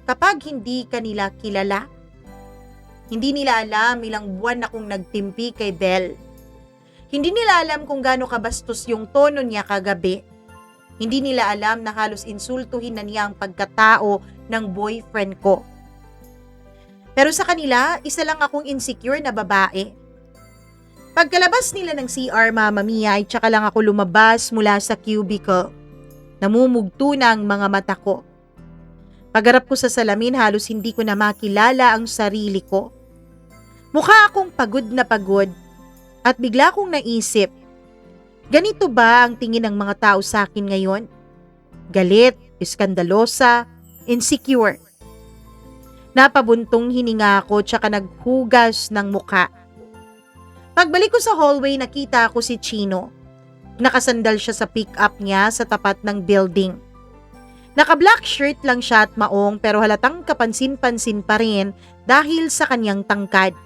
kapag hindi kanila kilala. Hindi nila alam ilang buwan akong nagtimpi kay Belle. Hindi nila alam kung gaano kabastos yung tono niya kagabi. Hindi nila alam na halos insultuhin na niya ang pagkatao ng boyfriend ko. Pero sa kanila, isa lang akong insecure na babae. Pagkalabas nila ng CR, Mama Mia, ay tsaka lang ako lumabas mula sa cubicle. Namumugto na ang mga mata ko. Pagharap ko sa salamin, halos hindi ko na makilala ang sarili ko. Mukha akong pagod na pagod at bigla kong naisip, ganito ba ang tingin ng mga tao sa akin ngayon? Galit, iskandalosa, insecure. Napabuntong hininga ako tsaka naghugas ng mukha. Pagbalik ko sa hallway, nakita ko si Chino. Nakasandal siya sa pick-up niya sa tapat ng building. Naka-black shirt lang siya at maong pero halatang kapansin-pansin pa rin dahil sa kanyang tangkad.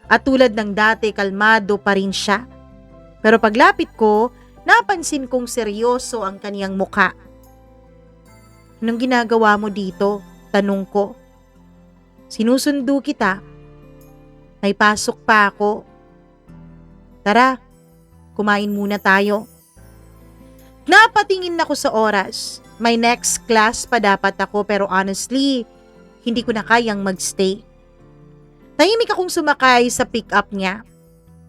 At tulad ng dati, kalmado pa rin siya. Pero paglapit ko, napansin kong seryoso ang kaniyang mukha. Anong ginagawa mo dito? Tanong ko. Sinusundo kita. May pasok pa ako. Tara, kumain muna tayo. Napatingin ako sa oras. May next class pa dapat ako pero honestly, hindi ko na kayang magstay. Tahimik akong sumakay sa pick-up niya.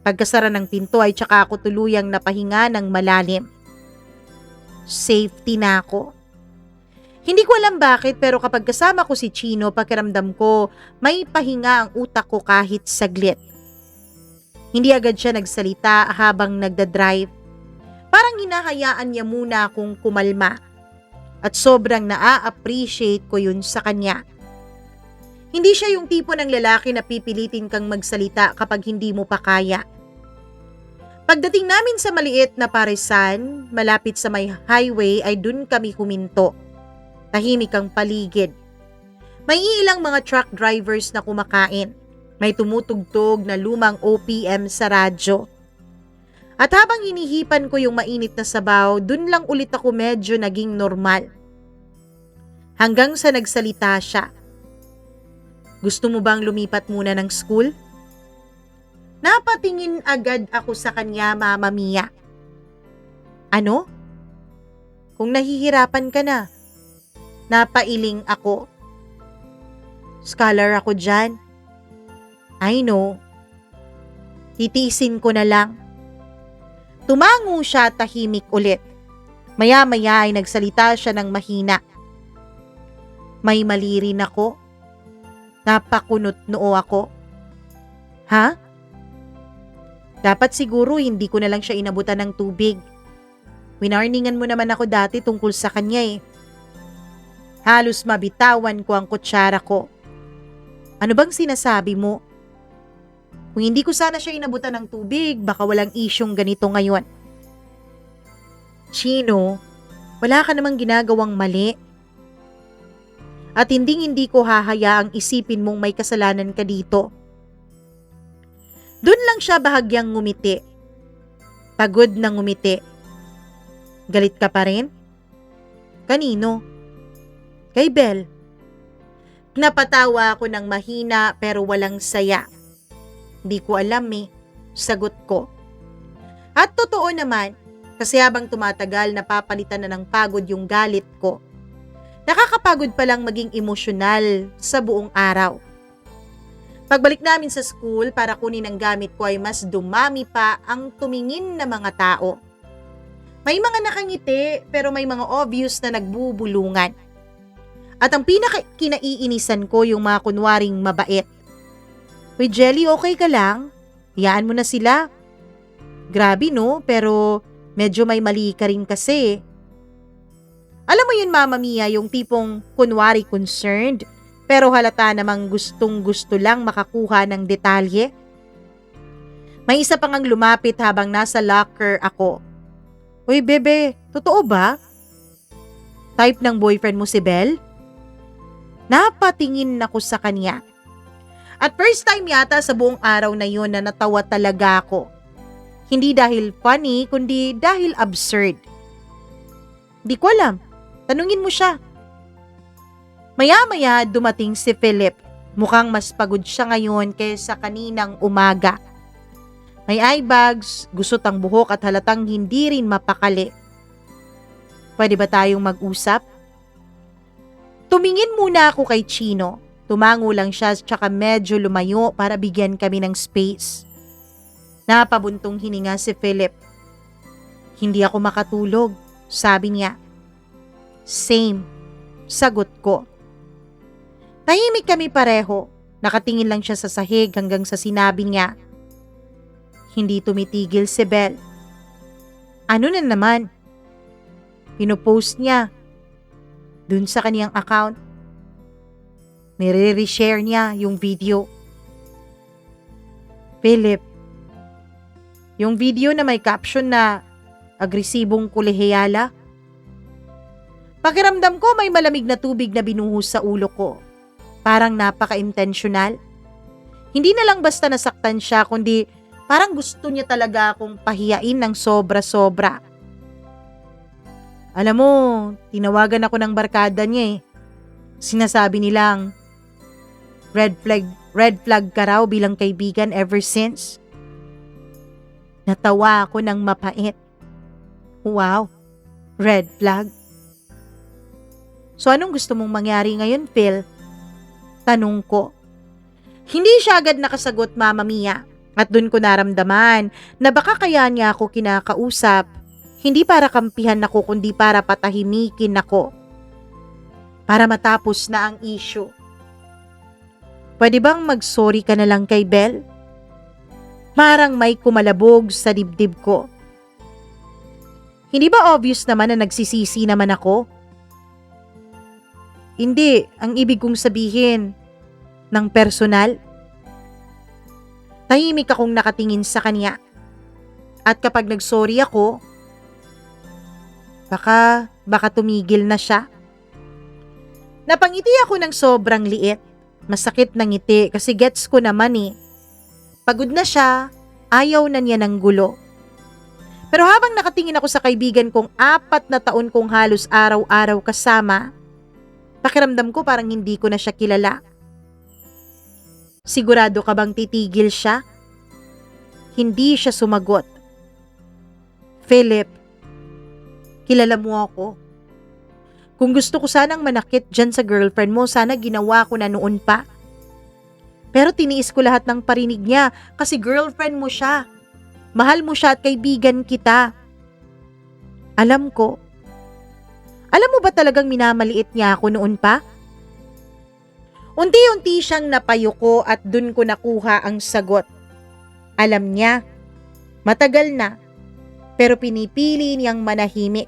Pagkasara ng pinto ay tsaka ako tuluyang napahinga ng malalim. Safety na ako. Hindi ko alam bakit pero kapag kasama ko si Chino, pakiramdam ko may pahinga ang utak ko kahit saglit. Hindi agad siya nagsalita habang nagdadrive. Parang hinahayaan niya muna akong kumalma. At sobrang naa-appreciate ko yun sa kanya. Hindi siya yung tipo ng lalaki na pipilitin kang magsalita kapag hindi mo pa kaya. Pagdating namin sa maliit na paresan, malapit sa may highway ay dun kami huminto. Tahimik ang paligid. May ilang mga truck drivers na kumakain. May tumutugtog na lumang OPM sa radyo. At habang hinihipan ko yung mainit na sabaw, dun lang ulit ako medyo naging normal. Hanggang sa nagsalita siya. Gusto mo bang lumipat muna ng school? Napatingin agad ako sa kanya, Mama Mia. Ano? Kung nahihirapan ka na. Napailing ako. Scholar ako dyan. I know. Titiisin ko na lang. Tumango siya at tahimik ulit. Maya-maya ay nagsalita siya ng mahina. May mali rin ako. Napakunot noo ako. Ha? Dapat siguro hindi ko na lang siya inabutan ng tubig. Winarningan mo naman ako dati tungkol sa kanya eh. Halos mabitawan ko ang kutsara ko. Ano bang sinasabi mo? Kung hindi ko sana siya inabutan ng tubig, baka walang isyong ganito ngayon. Chino, wala ka namang ginagawang mali. At hindi ko hahayaang isipin mong may kasalanan ka dito. Doon lang siya bahagyang ngumiti. Pagod na ngumiti. Galit ka pa rin? Kanino? Kay Belle. Napatawa ako ng mahina pero walang saya. Di ko alam sagot ko. At totoo naman, kasi habang tumatagal napapalitan na ng pagod yung galit ko. Nakakapagod palang maging emosyonal sa buong araw. Pagbalik namin sa school para kunin ang gamit ko ay mas dumami pa ang tumingin na mga tao. May mga nakangiti pero may mga obvious na nagbubulungan. At ang pinaka-kinaiinisan ko yung mga kunwaring mabait. Uy Jelly, okay ka lang? Hayaan mo na sila. Grabe no, pero medyo may mali ka rin kasi. Alam mo yun Mama Mia, yung tipong kunwari concerned, pero halata namang gustong gusto lang makakuha ng detalye. May isa pang ang lumapit habang nasa locker ako. Uy bebe, totoo ba? Type ng boyfriend mo si Belle? Napatingin ako sa kanya. At first time yata sa buong araw na yun na natawa talaga ako. Hindi dahil funny, kundi dahil absurd. Di ko alam. Tanungin mo siya. Maya-maya dumating si Philip. Mukhang mas pagod siya ngayon kaysa kaninang umaga. May eye bags, gusot ang buhok at halatang hindi rin mapakali. Pwede ba tayong mag-usap? Tumingin muna ako kay Chino. Tumango lang siya tsaka medyo lumayo para bigyan kami ng space. Napabuntong hininga si Philip. Hindi ako makatulog, sabi niya. Same, sagot ko. Tahimik kami pareho. Nakatingin lang siya sa sahig hanggang sa sinabi niya. Hindi tumitigil si Belle. Ano na naman? Pinopost niya. Dun sa kaniyang account. Nire-reshare niya yung video. Philip, yung video na may caption na agresibong kulehiyala. Pakiramdam ko may malamig na tubig na binuhos sa ulo ko. Parang napaka-intentional. Hindi na lang basta nasaktan siya, kundi parang gusto niya talaga akong pahiyain ng sobra-sobra. Alam mo, tinawagan ako ng barkada niya eh. Sinasabi nilang, red flag ka raw bilang kaibigan ever since. Natawa ako ng mapait. Wow, red flag. So anong gusto mong mangyari ngayon, Phil? Tanong ko. Hindi siya agad nakasagot, Mama Mia. At dun ko naramdaman na baka kaya niya ako kinakausap. Hindi para kampihan ako kundi para patahimikin ako. Para matapos na ang issue. Pwede bang mag-sorry ka na lang kay Belle? Parang may kumalabog sa dibdib ko. Hindi ba obvious naman na nagsisisi naman ako? Hindi, ang ibig kong sabihin, ng personal. Tahimik akong nakatingin sa kanya. At kapag nagsorry ako, baka tumigil na siya. Napangiti ako ng sobrang liit. Masakit na ngiti kasi gets ko naman eh. Pagod na siya, ayaw na niya ng gulo. Pero habang nakatingin ako sa kaibigan kong 4 na taon kong halos araw-araw kasama, pakiramdam ko parang hindi ko na siya kilala. Sigurado ka bang titigil siya? Hindi siya sumagot. Philip, kilala mo ako. Kung gusto ko sanang manakit dyan sa girlfriend mo, sana ginawa ko na noon pa. Pero tiniis ko lahat ng parinig niya kasi girlfriend mo siya. Mahal mo siya at kaibigan kita. Alam ko. Alam mo ba talagang minamaliit niya ako noon pa? Unti-unti siyang napayuko at dun ko nakuha ang sagot. Alam niya. Matagal na, pero pinipili niyang manahimik.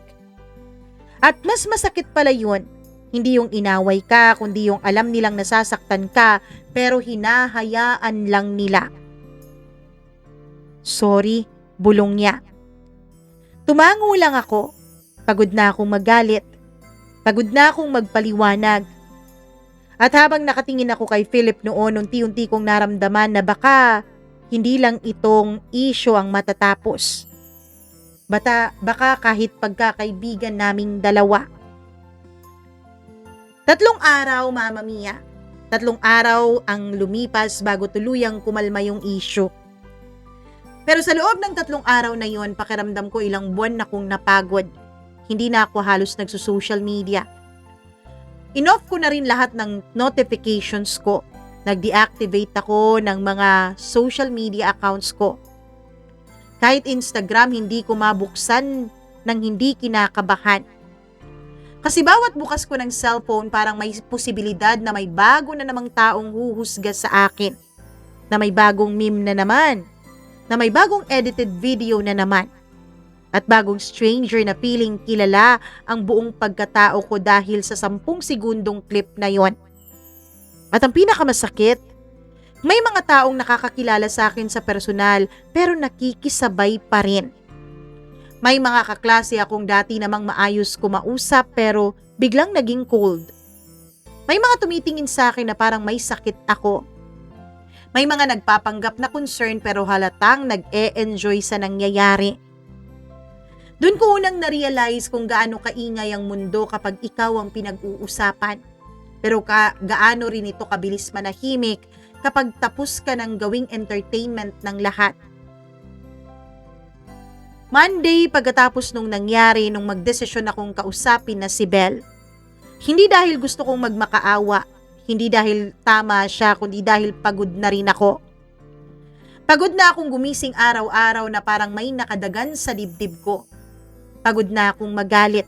At mas masakit pala yun, hindi yung inaway ka, kundi yung alam nilang nasasaktan ka, pero hinahayaan lang nila. Sorry, bulong niya. Tumango lang ako. Pagod na akong magalit. Pagod na akong magpaliwanag. At habang nakatingin ako kay Philip noon, unti-unti kong naramdaman na baka hindi lang itong issue ang matatapos. Baka kahit pagkakaibigan naming dalawa. 3 araw, Mama Mia. 3 araw ang lumipas bago tuluyang kumalma yung issue. Pero sa loob ng 3 araw na yon, pakiramdam ko ilang buwan na kong napagod. Hindi na ako halos nagsusocial media. Inoff ko na rin lahat ng notifications ko. Nag-deactivate ako ng mga social media accounts ko. Kahit Instagram, hindi ko mabuksan ng hindi kinakabahan. Kasi bawat bukas ko ng cellphone, parang may posibilidad na may bago na namang taong huhusga sa akin. Na may bagong meme na naman. Na may bagong edited video na naman. At bagong stranger na feeling kilala ang buong pagkatao ko dahil sa 10 segundong clip na yon. At ang pinakamasakit, may mga taong nakakakilala sa akin sa personal pero nakikisabay pa rin. May mga kaklase akong dati namang maayos kumausap pero biglang naging cold. May mga tumitingin sa akin na parang may sakit ako. May mga nagpapanggap na concern pero halatang nag-e-enjoy sa nangyayari. Doon ko unang na-realize kung gaano kaingay ang mundo kapag ikaw ang pinag-uusapan. Pero gaano rin ito kabilis manahimik kapag tapos ka ng gawing entertainment ng lahat. Monday, pagkatapos nung nangyari, nung magdesisyon akong kausapin na si Belle. Hindi dahil gusto kong magmakaawa, hindi dahil tama siya, kundi dahil pagod na rin ako. Pagod na akong gumising araw-araw na parang may nakadagan sa dibdib ko. Pagod na akong magalit.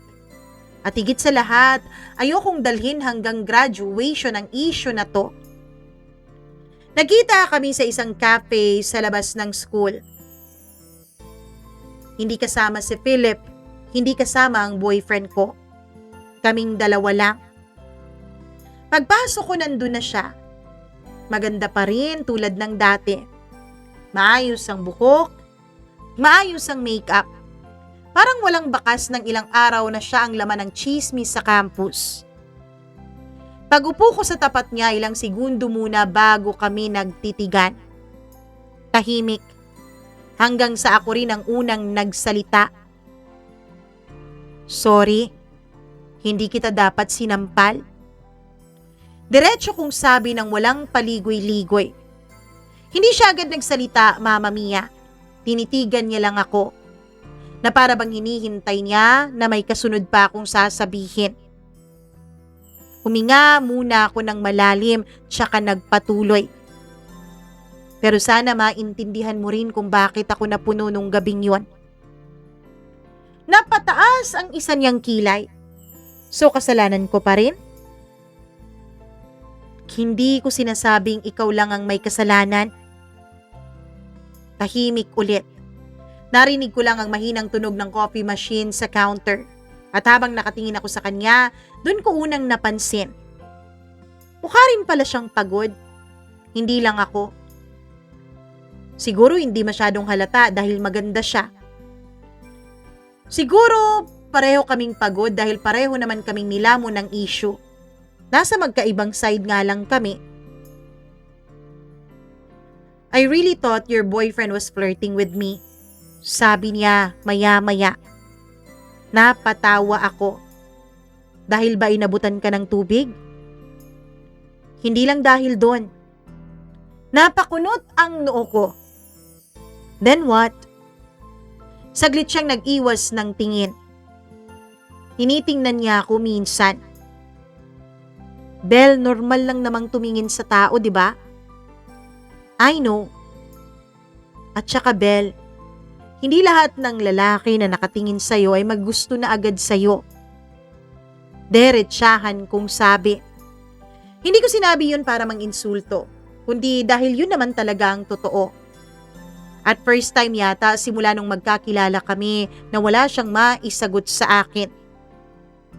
At higit sa lahat, ayokong dalhin hanggang graduation ang issue na to. Nagkita kami sa isang cafe sa labas ng school. Hindi kasama si Philip, hindi kasama ang boyfriend ko. Kaming dalawa lang. Pagpasok ko, nandun na siya. Maganda pa rin tulad ng dati. Maayos ang buhok, maayos ang makeup. Parang walang bakas ng ilang araw na siya ang laman ng chismis sa campus. Pag-upo ko sa tapat niya, ilang segundo muna bago kami nagtitigan. Tahimik. Hanggang sa ako rin ang unang nagsalita. Sorry, hindi kita dapat sinampal. Diretso kong sabi ng walang paligoy-ligoy. Hindi siya agad nagsalita, Mama Mia. Tinitigan niya lang ako. Na para bang hinihintay niya na may kasunod pa akong sasabihin. Huminga muna ako ng malalim, tsaka nagpatuloy. Pero sana maintindihan mo rin kung bakit ako napuno nung gabing yon. Napataas ang isa niyang kilay. So kasalanan ko pa rin? Hindi ko sinasabing ikaw lang ang may kasalanan. Tahimik ulit. Narinig ko lang ang mahinang tunog ng coffee machine sa counter. At habang nakatingin ako sa kanya, doon ko unang napansin. Mukha rin pala siyang pagod. Hindi lang ako. Siguro hindi masyadong halata dahil maganda siya. Siguro pareho kaming pagod dahil pareho naman kaming nilamon ng issue. Nasa magkaibang side nga lang kami. I really thought your boyfriend was flirting with me. Sabi niya maya-maya. Napatawa ako. Dahil ba inabutan ka ng tubig? Hindi lang dahil doon. Napakunot ang noo ko. Then what? Saglit siyang nag-iwas ng tingin. Tinitingnan niya ako minsan. Belle, normal lang namang tumingin sa tao, di ba? I know. At saka Belle, hindi lahat ng lalaki na nakatingin sa'yo ay maggusto na agad sa'yo. Deretsahan kong sabi. Hindi ko sinabi yun para mang-insulto, kundi dahil yun naman talaga ang totoo. At first time yata simula nung magkakilala kami na wala siyang maisagot sa akin.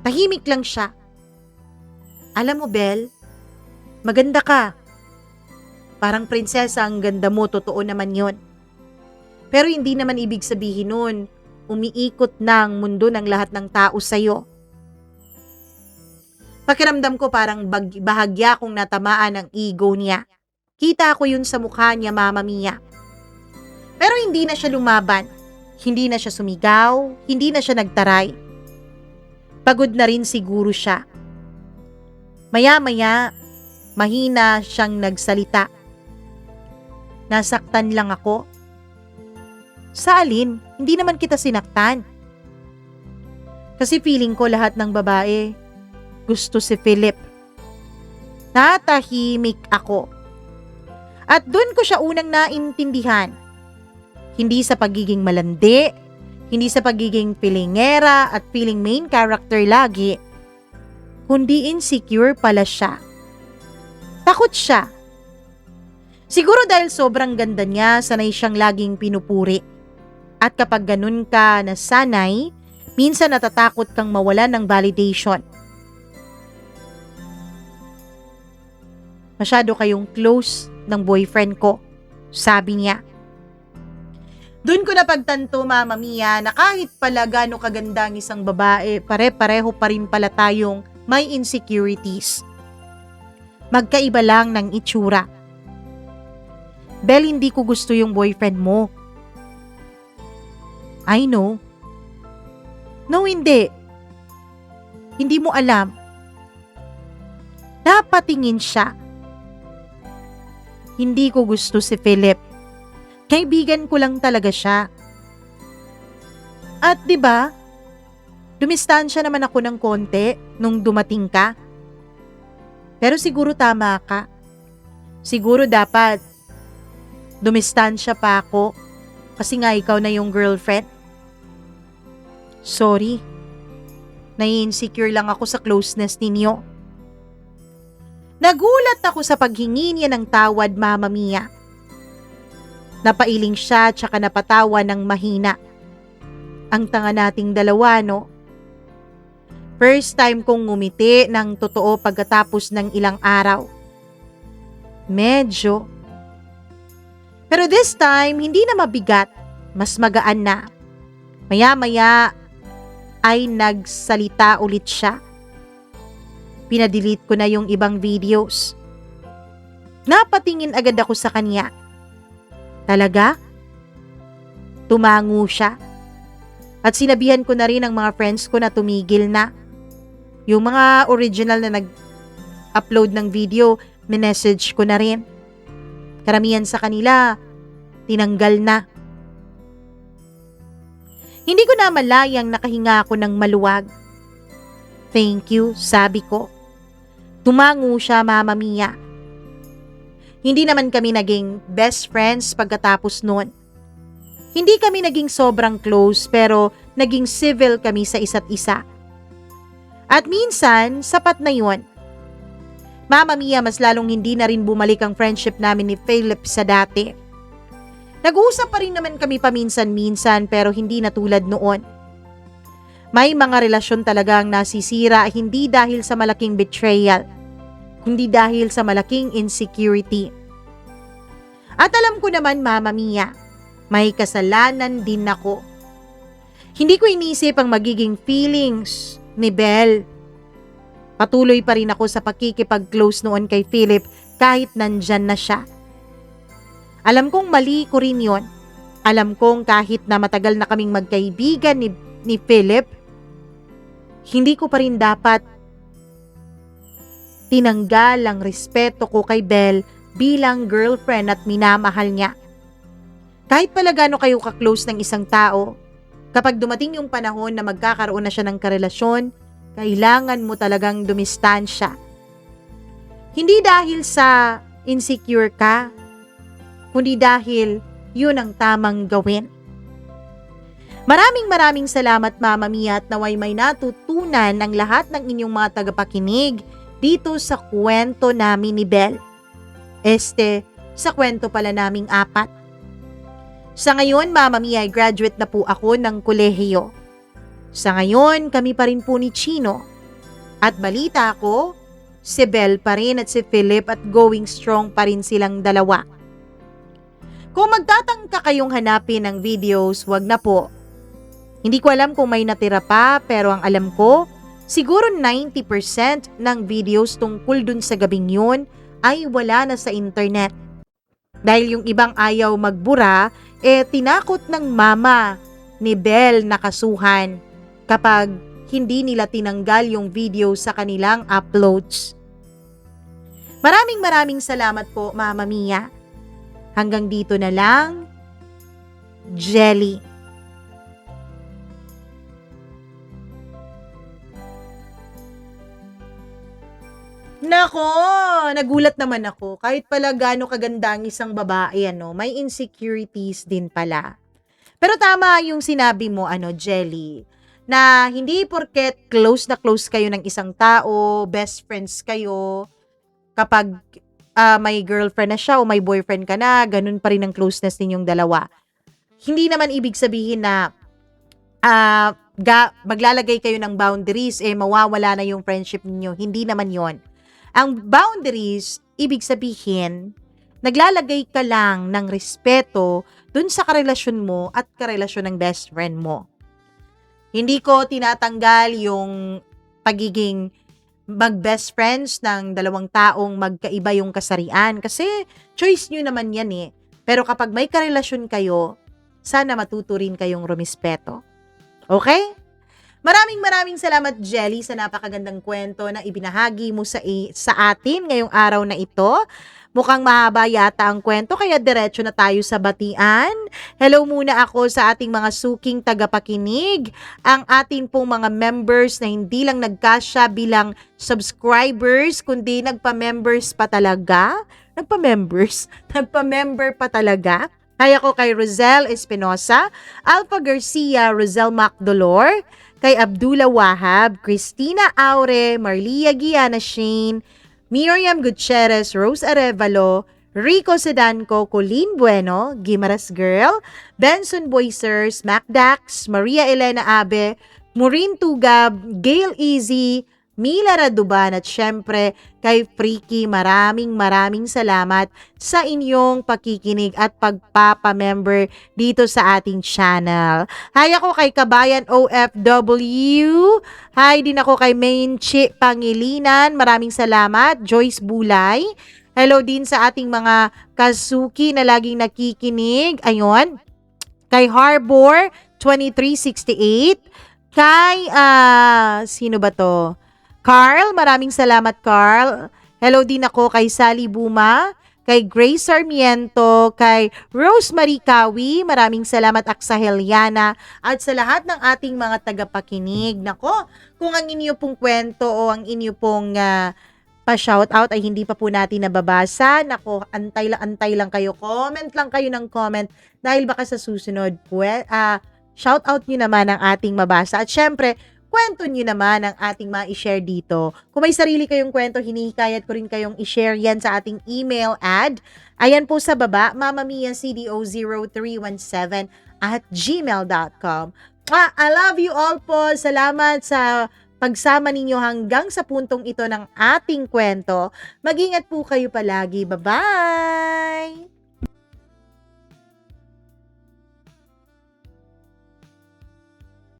Tahimik lang siya. Alam mo, Bel, maganda ka. Parang prinsesa ang ganda mo, totoo naman yon. Pero hindi naman ibig sabihin nun, umiikot na ang mundo ng lahat ng tao sa'yo. Pakiramdam ko parang bahagya kong natamaan ang ego niya. Kita ko yun sa mukha niya, Mama Mia. Pero hindi na siya lumaban. Hindi na siya sumigaw, hindi na siya nagtaray. Pagod na rin siguro siya. Maya-maya, mahina siyang nagsalita. Nasaktan lang ako. Sa alin? Hindi naman kita sinaktan. Kasi feeling ko lahat ng babae gusto si Philip. Natahimik ako. At doon ko siya unang naintindihan. Hindi sa pagiging malandi, hindi sa pagiging pilingera at feeling main character lagi, kundi insecure pala siya. Takot siya. Siguro dahil sobrang ganda niya, sanay siyang laging pinupuri. At kapag ganun ka na sanay, minsan natatakot kang mawalan ng validation. Masyado kayong close ng boyfriend ko, sabi niya. Doon ko napagtanto, Mama Mia, na kahit pala gaano kaganda ang isang babae, pare-pareho pa rin pala tayong may insecurities. Magkaiba lang ng itsura. Bel, hindi ko gusto yung boyfriend mo. I know. No, hindi. Hindi mo alam. Napatingin siya. Hindi ko gusto si Philip. Kaibigan ko lang talaga siya. At 'di ba? Dumistansya naman ako ng konti nung dumating ka. Pero siguro tama ka. Siguro dapat dumistansya pa ako kasi nga ikaw na yung girlfriend. Sorry. Nai-insecure lang ako sa closeness ninyo. Nagulat ako sa paghingi niya ng tawad, Mama Mia. Napailing siya tsaka napatawa ng mahina. Ang tanga nating dalawa, no? First time kong ngumiti ng totoo pagkatapos ng ilang araw. Medyo. Pero this time, hindi na mabigat. Mas magaan na. Maya-maya ay nagsalita ulit siya. Pinadelete ko na yung ibang videos. Napatingin agad ako sa kanya. Talaga? Tumango siya. At sinabihan ko na rin ang mga friends ko na tumigil na. Yung mga original na nag-upload ng video, minessage ko na rin. Karamihan sa kanila, tinanggal na. Hindi ko na malayang nakahinga ako ng maluwag. Thank you, sabi ko. Tumango siya, Mama Mia. Hindi naman kami naging best friends pagkatapos noon. Hindi kami naging sobrang close pero naging civil kami sa isa't isa. At minsan, sapat na yun. Mama Mia, mas lalong hindi na rin bumalik ang friendship namin ni Philip sa dati. Nag-uusap pa rin naman kami paminsan-minsan pero hindi na tulad noon. May mga relasyon talagang nasisira hindi dahil sa malaking betrayal, kundi dahil sa malaking insecurity. At alam ko naman, Mama Mia, may kasalanan din ako. Hindi ko inisip ang magiging feelings ni Bel. Patuloy pa rin ako sa pakikipag-close noon kay Philip kahit nandyan na siya. Alam kong mali ko rin yon. Alam kong kahit na matagal na kaming magkaibigan ni Philip, hindi ko pa rin dapat tinanggal ang respeto ko kay Bel bilang girlfriend at minamahal niya. Kahit pala gaano kayo ka-close ng isang tao, kapag dumating yung panahon na magkakaroon na siya ng karelasyon, kailangan mo talagang dumistansya. Hindi dahil sa insecure ka, kundi dahil yun ang tamang gawin. Maraming salamat, Mama Mia, at naway may natutunan ang lahat ng inyong mga tagapakinig dito sa kwento namin ni Bel. Sa kwento pala naming 4. Sa ngayon, Mama Mia, ay graduate na po ako ng kolehiyo. Sa ngayon, kami pa rin po ni Chino. At balita ko, si Belle pa rin at si Philip at going strong pa rin silang dalawa. Kung magtatangka kayong hanapin ng videos, wag na po. Hindi ko alam kung may natira pa, pero ang alam ko, siguro 90% ng videos tungkol dun sa gabing yun ay wala na sa internet. Dahil yung ibang ayaw magbura, tinakot ng mama ni Belle na kasuhan kapag hindi nila tinanggal yung video sa kanilang uploads. Maraming salamat po, Mama Mia. Hanggang dito na lang, Jelly. Nako, nagulat naman ako. Kahit pala gaano kaganda ang isang babae, may insecurities din pala. Pero tama yung sinabi mo, Jelly, na hindi porket close na close kayo ng isang tao, best friends kayo, kapag may girlfriend na siya o may boyfriend ka na, ganun pa rin ang closeness ninyong dalawa. Hindi naman ibig sabihin na maglalagay kayo ng boundaries, mawawala na yung friendship ninyo. Hindi naman yon. Ang boundaries, ibig sabihin, naglalagay ka lang ng respeto dun sa karelasyon mo at karelasyon ng best friend mo. Hindi ko tinatanggal yung pagiging mag-best friends ng dalawang taong magkaiba yung kasarian kasi choice nyo naman yan . Pero kapag may karelasyon kayo, sana matuto rin kayong rumispeto. Okay? Maraming salamat, Jelly, sa napakagandang kwento na ibinahagi mo sa atin ngayong araw na ito. Mukhang mahaba yata ang kwento, kaya diretso na tayo sa batian. Hello muna ako sa ating mga suking tagapakinig, ang ating pong mga members na hindi lang nagkasya bilang subscribers, kundi nagpa-members pa talaga. Nagpa-member pa talaga. Kaya ko kay Rosel Espinosa, Alpha Garcia, Rosel Macdolor, kay Abdullah Wahab, Christina Aure, Marlia Guiana Shane, Miriam Gutierrez, Rose Arevalo, Rico Sedanco, Colleen Bueno, Gimaras Girl, Benson Boisers, Macdax, Maria Elena Abe, Maureen Tugab, Gail Easy, Mila Raduban at syempre kay Freaky, maraming salamat sa inyong pakikinig at pagpapamember dito sa ating channel. Hi ako kay Kabayan OFW. Hi din ako kay Mainchi Pangilinan. Maraming salamat. Joyce Bulay. Hello din sa ating mga kasuki na laging nakikinig. Ayun. Kay Harbor 2368. Kay, sino ba to? Carl, maraming salamat, Carl. Hello din ako kay Sally Buma, kay Grace Sarmiento, kay Rosemary Kawi, maraming salamat, Aksa Heliana, at sa lahat ng ating mga tagapakinig. Nako, kung ang inyo pong kwento o ang inyo pong pa-shoutout ay hindi pa po natin nababasa, nako, antay lang kayo, comment lang kayo ng comment, dahil baka sa susunod, shoutout nyo naman ang ating mabasa. At syempre, kwento nyo naman ang ating ma-share dito. Kung may sarili kayong kwento, hinihikayat ko rin kayong i-share yan sa ating email ad. Ayan po sa baba, mamamiacdo0317@gmail.com. I love you all po. Salamat sa pagsama ninyo hanggang sa puntong ito ng ating kwento. Mag-ingat po kayo palagi. Bye-bye!